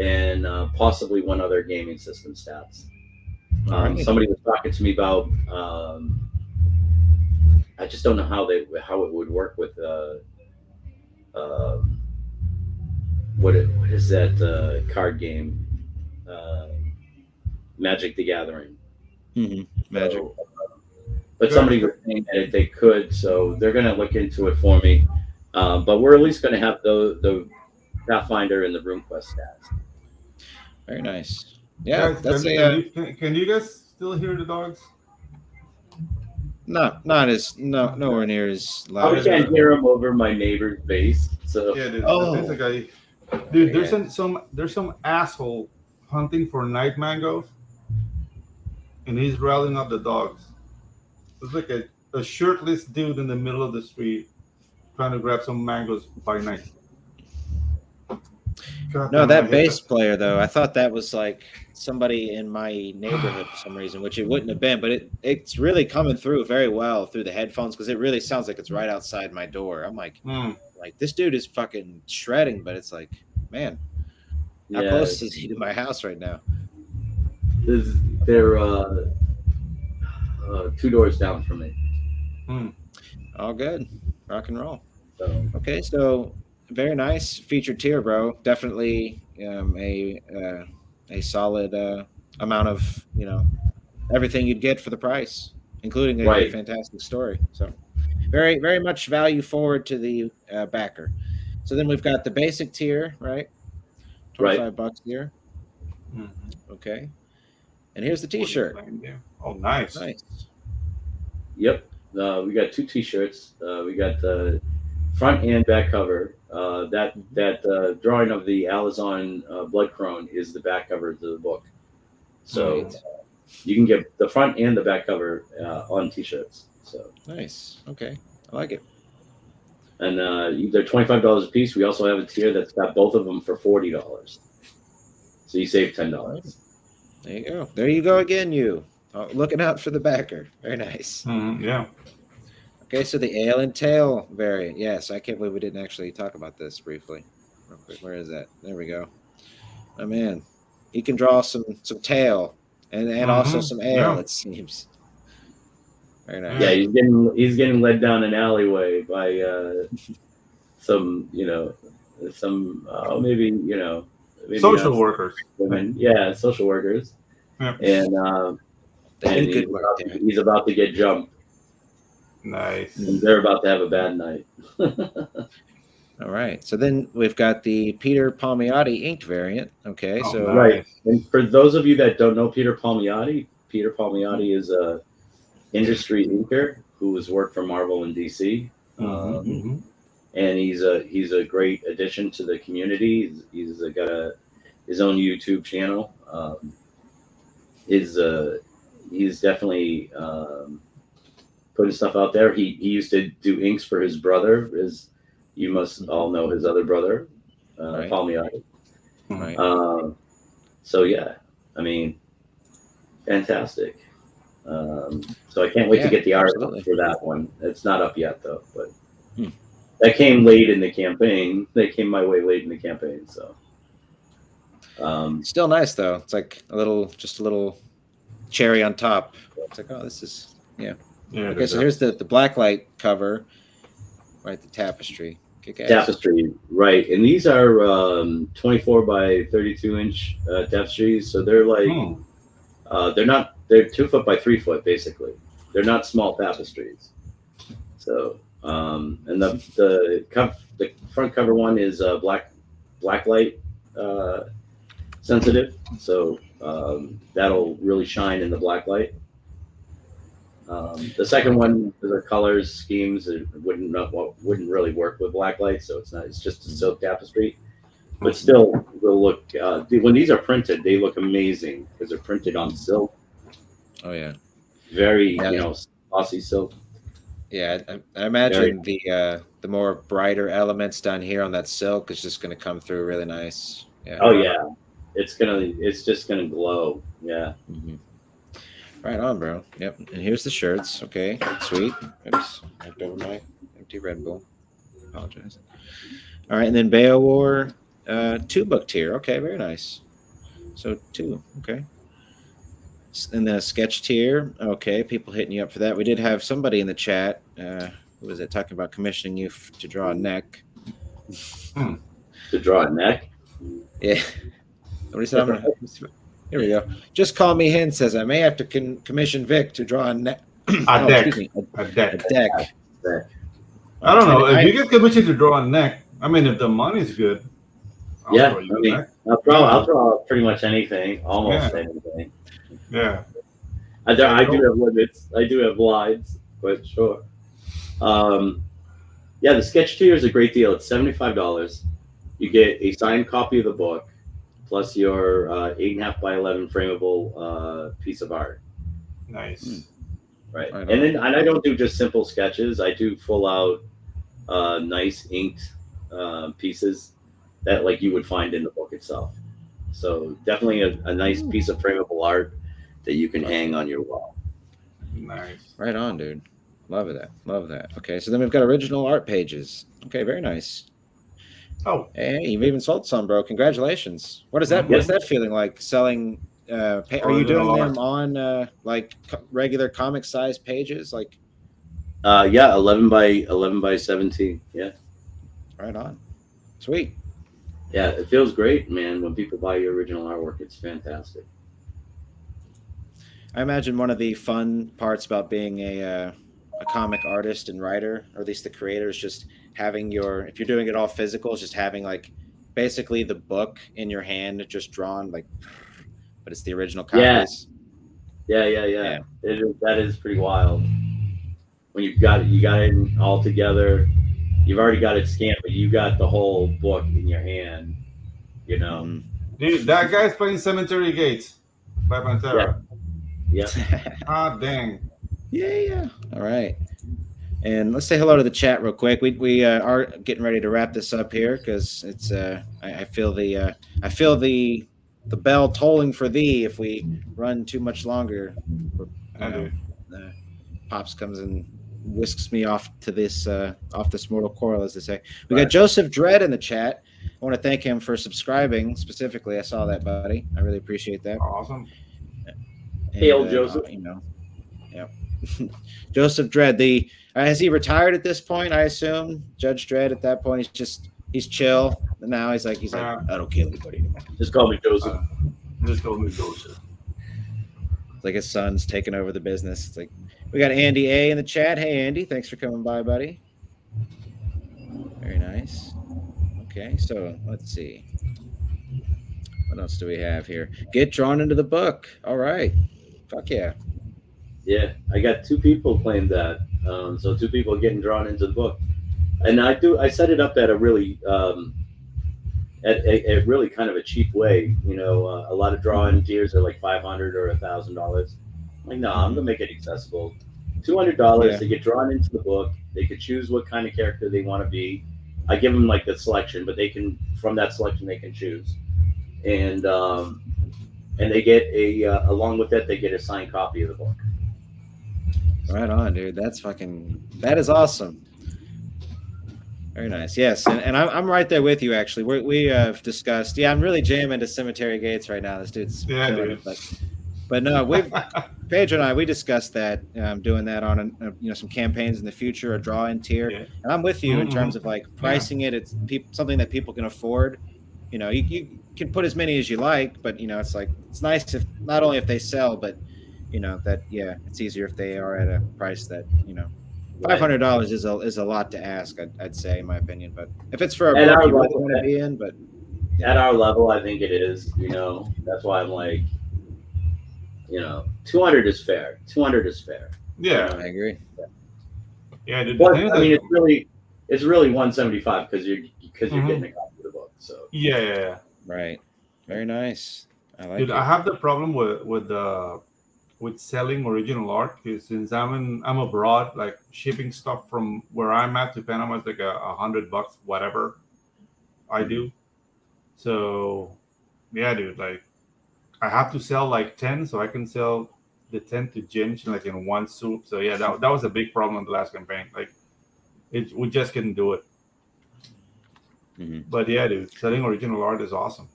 and possibly one other gaming system stats. Somebody was talking to me about. I just don't know how it would work with. What is that card game? Magic the Gathering. Magic. But somebody was saying that they could, so they're going to look into it for me. But we're at least going to have the Pathfinder and the RuneQuest stats. Very nice. Yeah, guys, can you guys still hear the dogs? Not as nowhere near as loud. I can't hear them over my neighbor's bass. So Yeah, dude. Oh. There's a guy. Dude, Yeah. there's some asshole hunting for night mangoes, and he's rallying up the dogs. It's like a shirtless dude in the middle of the street trying to grab some mangoes by night. God No, damn it, I that hate bass player though, I thought that was like somebody in my neighborhood for some reason, which it wouldn't have been, but it's really coming through very well through the headphones because it really sounds like it's right outside my door. I'm like this dude is fucking shredding, but it's like, man, how yeah, close is he to my house right now? they're 2 doors down from me. All good, rock and roll. So Okay, so very nice featured tier, bro. Definitely a solid amount of everything you'd get for the price, including a Right. fantastic story. So very, very much value forward to the backer. So then we've got the basic tier, right? $25 here. Okay. And here's the t-shirt. Oh, nice. Nice. Yep. We got 2 t-shirts. We got the front and back cover. That drawing of the Alizon blood crone is the back cover to the book. So Right. You can get the front and the back cover on t-shirts. So Nice. Okay. I like it. And they're $25 a piece. We also have a tier that's got both of them for $40. So you save $10. There you go. There you go again, you. Oh, looking out for the backer. Very nice. Yeah. Okay, so the ale and tail variant. Yes, I can't believe we didn't actually talk about this briefly. Real quick, where is that? There we go. Oh man, he can draw some tail and also some ale. Yeah. It seems. Very nice. Yeah, he's getting led down an alleyway by some maybe Social workers. women. Yeah, social workers. Yeah. And They do good he's, work there. he's about to get jumped. Nice. And they're about to have a bad night. All right. So then we've got the Peter Palmiotti inked variant. Okay, Oh, so nice. Right. And for those of you that don't know Peter Palmiotti is a industry inker who has worked for Marvel and DC. And he's a great addition to the community. He's got his own YouTube channel. He's definitely putting stuff out there. He used to do inks for his brother. You must all know his other brother, Right. Palmiotti. right. So yeah, I mean, fantastic. So I can't wait to get the art absolutely. for that one. It's not up yet though, but that came late in the campaign. They came my way late in the campaign. So Still nice though. It's like just a little cherry on top. It's like, oh, this is Yeah. okay. So here's the blacklight cover, right? The tapestry. Kick-ass. tapestry, right? And these are 24 by 32 inch tapestries. So they're like they're 2 foot by 3 foot basically. They're not small tapestries. So and the front cover one is blacklight sensitive, so that'll really shine in the black light. The second one, the colors schemes, it wouldn't really work with black light, so it's just a silk tapestry, but still will look. When these are printed, they look amazing because they're printed on silk. Oh yeah, very glossy silk. Yeah, I imagine the more brighter elements down here on that silk is just going to come through really nice. Yeah. Oh yeah, it's just gonna glow. Yeah. Mm-hmm. Right on, bro. Yep. And here's the shirts. Okay, sweet. Oops, knocked over my empty Red Bull. Apologize. All right, and then Beowar 2-book tier. Okay, very nice. So 2. Okay. And then a sketch tier. Okay, people hitting you up for that. We did have somebody in the chat. Who was it talking about commissioning you to draw a neck? To draw a neck. Yeah. What he said? Here we go. Just call me Hen says I may have to commission Vic to draw a neck. A deck. A deck. I don't know. If you get commissioned to draw a neck, I mean, if the money's good, I'll draw pretty much anything, almost anything. Yeah. I do have limits. I do have lines, but sure. Yeah, the sketch tier is a great deal. It's $75. You get a signed copy of the book, plus your 8.5 by 11 frameable piece of art. Nice. Right. Right And on. then I don't do just simple sketches. I do full out nice inked pieces that like you would find in the book itself. So definitely a nice piece of frameable art that you can hang on your wall. Nice. Right on, dude. Love that. Love that. Okay, so then we've got original art pages. Okay, very nice. Oh, Hey, you've even sold some, bro. Congratulations. What is that? Mhm. What's that feeling like selling? Are you Original doing art. them on like regular comic size pages? Like, Yeah, 11 by 17. Yeah. right on. Sweet. Yeah, it feels great, man, when people buy your original artwork. It's fantastic. I imagine one of the fun parts about being a comic artist and writer, or at least the creator, is just having your, if you're doing it all physical, is just having like basically the book in your hand, just drawn like, but it's the original Yeah. copies. Yeah. Yeah. That is pretty wild. When you got it all together, you've already got it scanned, but you got the whole book in your hand, you know. Mhm. Dude, that guy's playing Cemetery Gates by Pantera. Yeah. Ah, dang. Yeah. All right. And let's say hello to the chat real quick. We are getting ready to wrap this up here because it's I feel the bell tolling for thee if we run too much longer. You know, Pops comes and whisks me off to this off this mortal coil, as they say. We got Joseph Dredd in the chat. I want to thank him for subscribing specifically. I saw that, buddy. I really appreciate that. Awesome. Hail, Joseph. Yeah. Joseph Dredd. Has he retired at this point? I assume Judge Dredd at that point he's chill. Now he's like I don't kill anybody anymore. Just call me Joseph. Just call me Joseph. It's like his son's taking over the business. It's like we got Andy A in the chat. Hey Andy, thanks for coming by, buddy. Very nice. Okay, so let's see. What else do we have here? Get drawn into the book. All right. Fuck yeah. Yeah, I got 2 people claim that. So 2 people getting drawn into the book, and I set it up at a really at a really kind of a cheap way. You know, a lot of draw-in tiers are like $500 or $1,000. Like, no, I'm gonna make it accessible. $200. They get drawn into the book. They could choose what kind of character they want to be. I give them like the selection, but from that selection they can choose, and they get along with that they get a signed copy of the book. Right on, dude. That is awesome. Very nice. Yes, and I'm right there with you. Actually, we have discussed. Yeah, I'm really jamming to Cemetery Gates right now. This dude's killing it. But no, Pedro and I discussed that doing that on some campaigns in the future, a draw-in tier. Yeah. And I'm with you in terms of like pricing it. It's something that people can afford. You know, you can put as many as you like, but it's like it's nice if not only if they sell, but it's easier if they are at a price that $500 is a lot to ask. I'd say, in my opinion, but if it's for a book you really want to be in, but at our level, I think it is. That's why I'm like, 200 is fair. 200 is fair. Yeah, I agree. Yeah, dude. But, I mean, it's really 175 because you're getting a copy of the book. So yeah. Right. Very nice. I like Dude, it. I have the problem with selling original art because since I'm abroad, like shipping stuff from where I'm at to Panama is like $100, whatever I do. So yeah, dude, like I have to sell like 10 so I can sell the 10 to Ginge like in one swoop. So yeah, that was a big problem in the last campaign. Like we just couldn't do it. Mm-hmm. But yeah, dude, selling original art is awesome.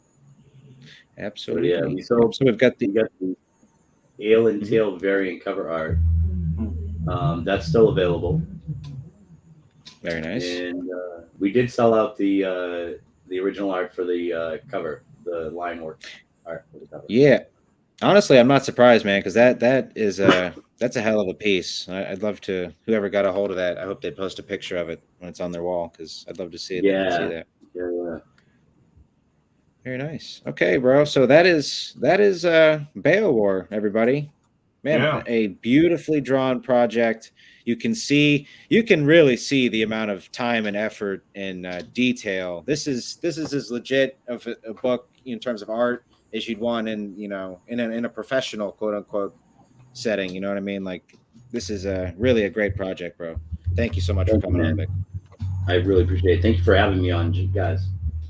Absolutely. Yeah, so we've got the Ale and Tail variant cover art. That's still available. Very nice. And we did sell out the original art for the cover, the line work art for the cover. Yeah. Honestly, I'm not surprised, man, because that is that's a hell of a piece. I'd love to. Whoever got a hold of that, I hope they post a picture of it when it's on their wall because I'd love to see it. Yeah. See that. Yeah. Very nice. Okay, bro. So that is Beowar, everybody. Man, a beautifully drawn project. You can really see the amount of time and effort and detail. This is as legit of a book in terms of art as you'd want in a professional quote unquote setting. You know what I mean? Like, this is really a great project, bro. Thank you so much for coming on, Vic. I really appreciate it. Thank you for having me on, guys.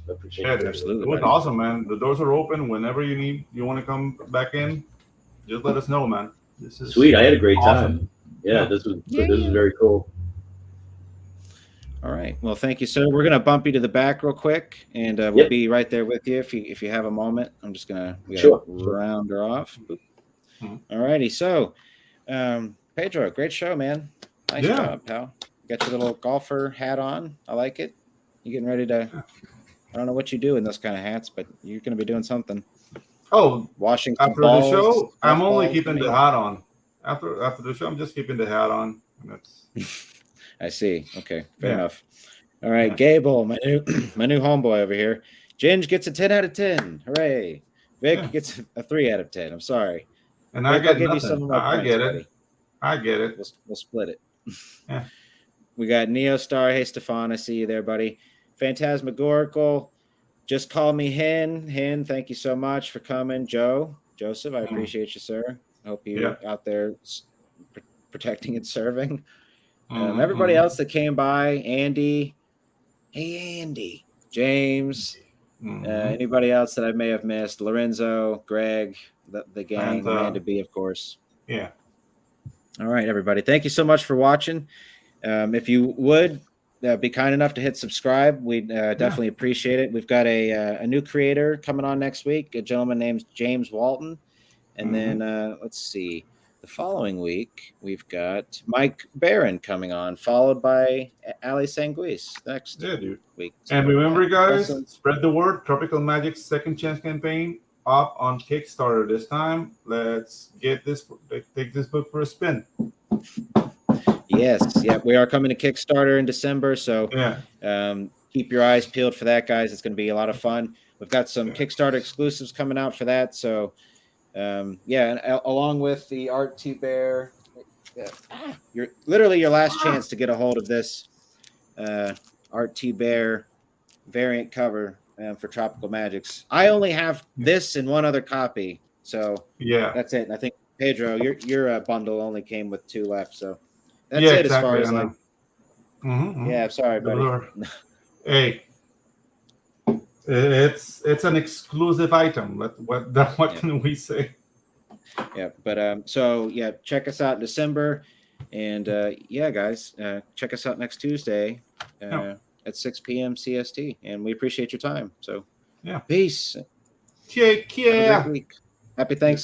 I appreciate it. Absolutely. It was awesome, man. The doors are open whenever you want to come back in. Just let us know, man. This is sweet. I had a great awesome. time. Yeah, this was very cool. All right. Well, thank you, sir. We're gonna bump you to the back real quick, and we'll be right there with you if you have a moment. I'm just gonna round her off. All righty. So, Pedro, great show, man. Nice job, pal. You got your little golfer hat on. I like it. You getting ready to? I don't know what you do in those kind of hats, but you're gonna be doing something. Oh, washing after balls, the show, I'm only balls, keeping the hat on. After the show, I'm just keeping the hat on. And that's. I see. Okay, fair enough. All right, Gable, my new homeboy over here. Ginge gets a 10 out of 10. Hooray! Vic gets a 3 out of 10. I'm sorry. And Vic, I get I'll give nothing. you some of my I points, get buddy. it. I get it. We'll split it. Yeah. We got Neo Star. Hey, Stefan, I see you there, buddy. Phantasmagorical. Just call me Hen. Hen, thank you so much for coming. Joseph, I appreciate you, sir. I hope you out there protecting and serving. Everybody else that came by, Andy. Hey, Andy. James. Anybody else that I may have missed? Lorenzo, Greg, the gang, Amanda B, of course. Yeah. All right, everybody. Thank you so much for watching. If you would be kind enough to hit subscribe, we'd definitely appreciate it. We've got a new creator coming on next week, a gentleman named James Walton. And then let's see. The following week, we've got Mike Barron coming on, followed by Ali Sanguis next week. So, and remember, guys, spread the word. Tropical Magic's Second Chance campaign up on Kickstarter this time. Let's take this book for a spin. Yes, we are coming to Kickstarter in December, so keep your eyes peeled for that, guys. It's going to be a lot of fun. We've got some Kickstarter exclusives coming out for that, so and along with the Art to Bear, your last chance to get a hold of this Art to Bear variant cover for Tropical Magics. I only have this and one other copy, so that's it. And I think Pedro, your bundle only came with 2 left, so that's it as far as like. Yeah, sorry, buddy. Hey. It's an exclusive item. What can we say? Yeah, but check us out in December, and guys, check us out next Tuesday at 6 p.m. CST, and we appreciate your time. So peace. Take care. Have a great week. Happy Thanksgiving.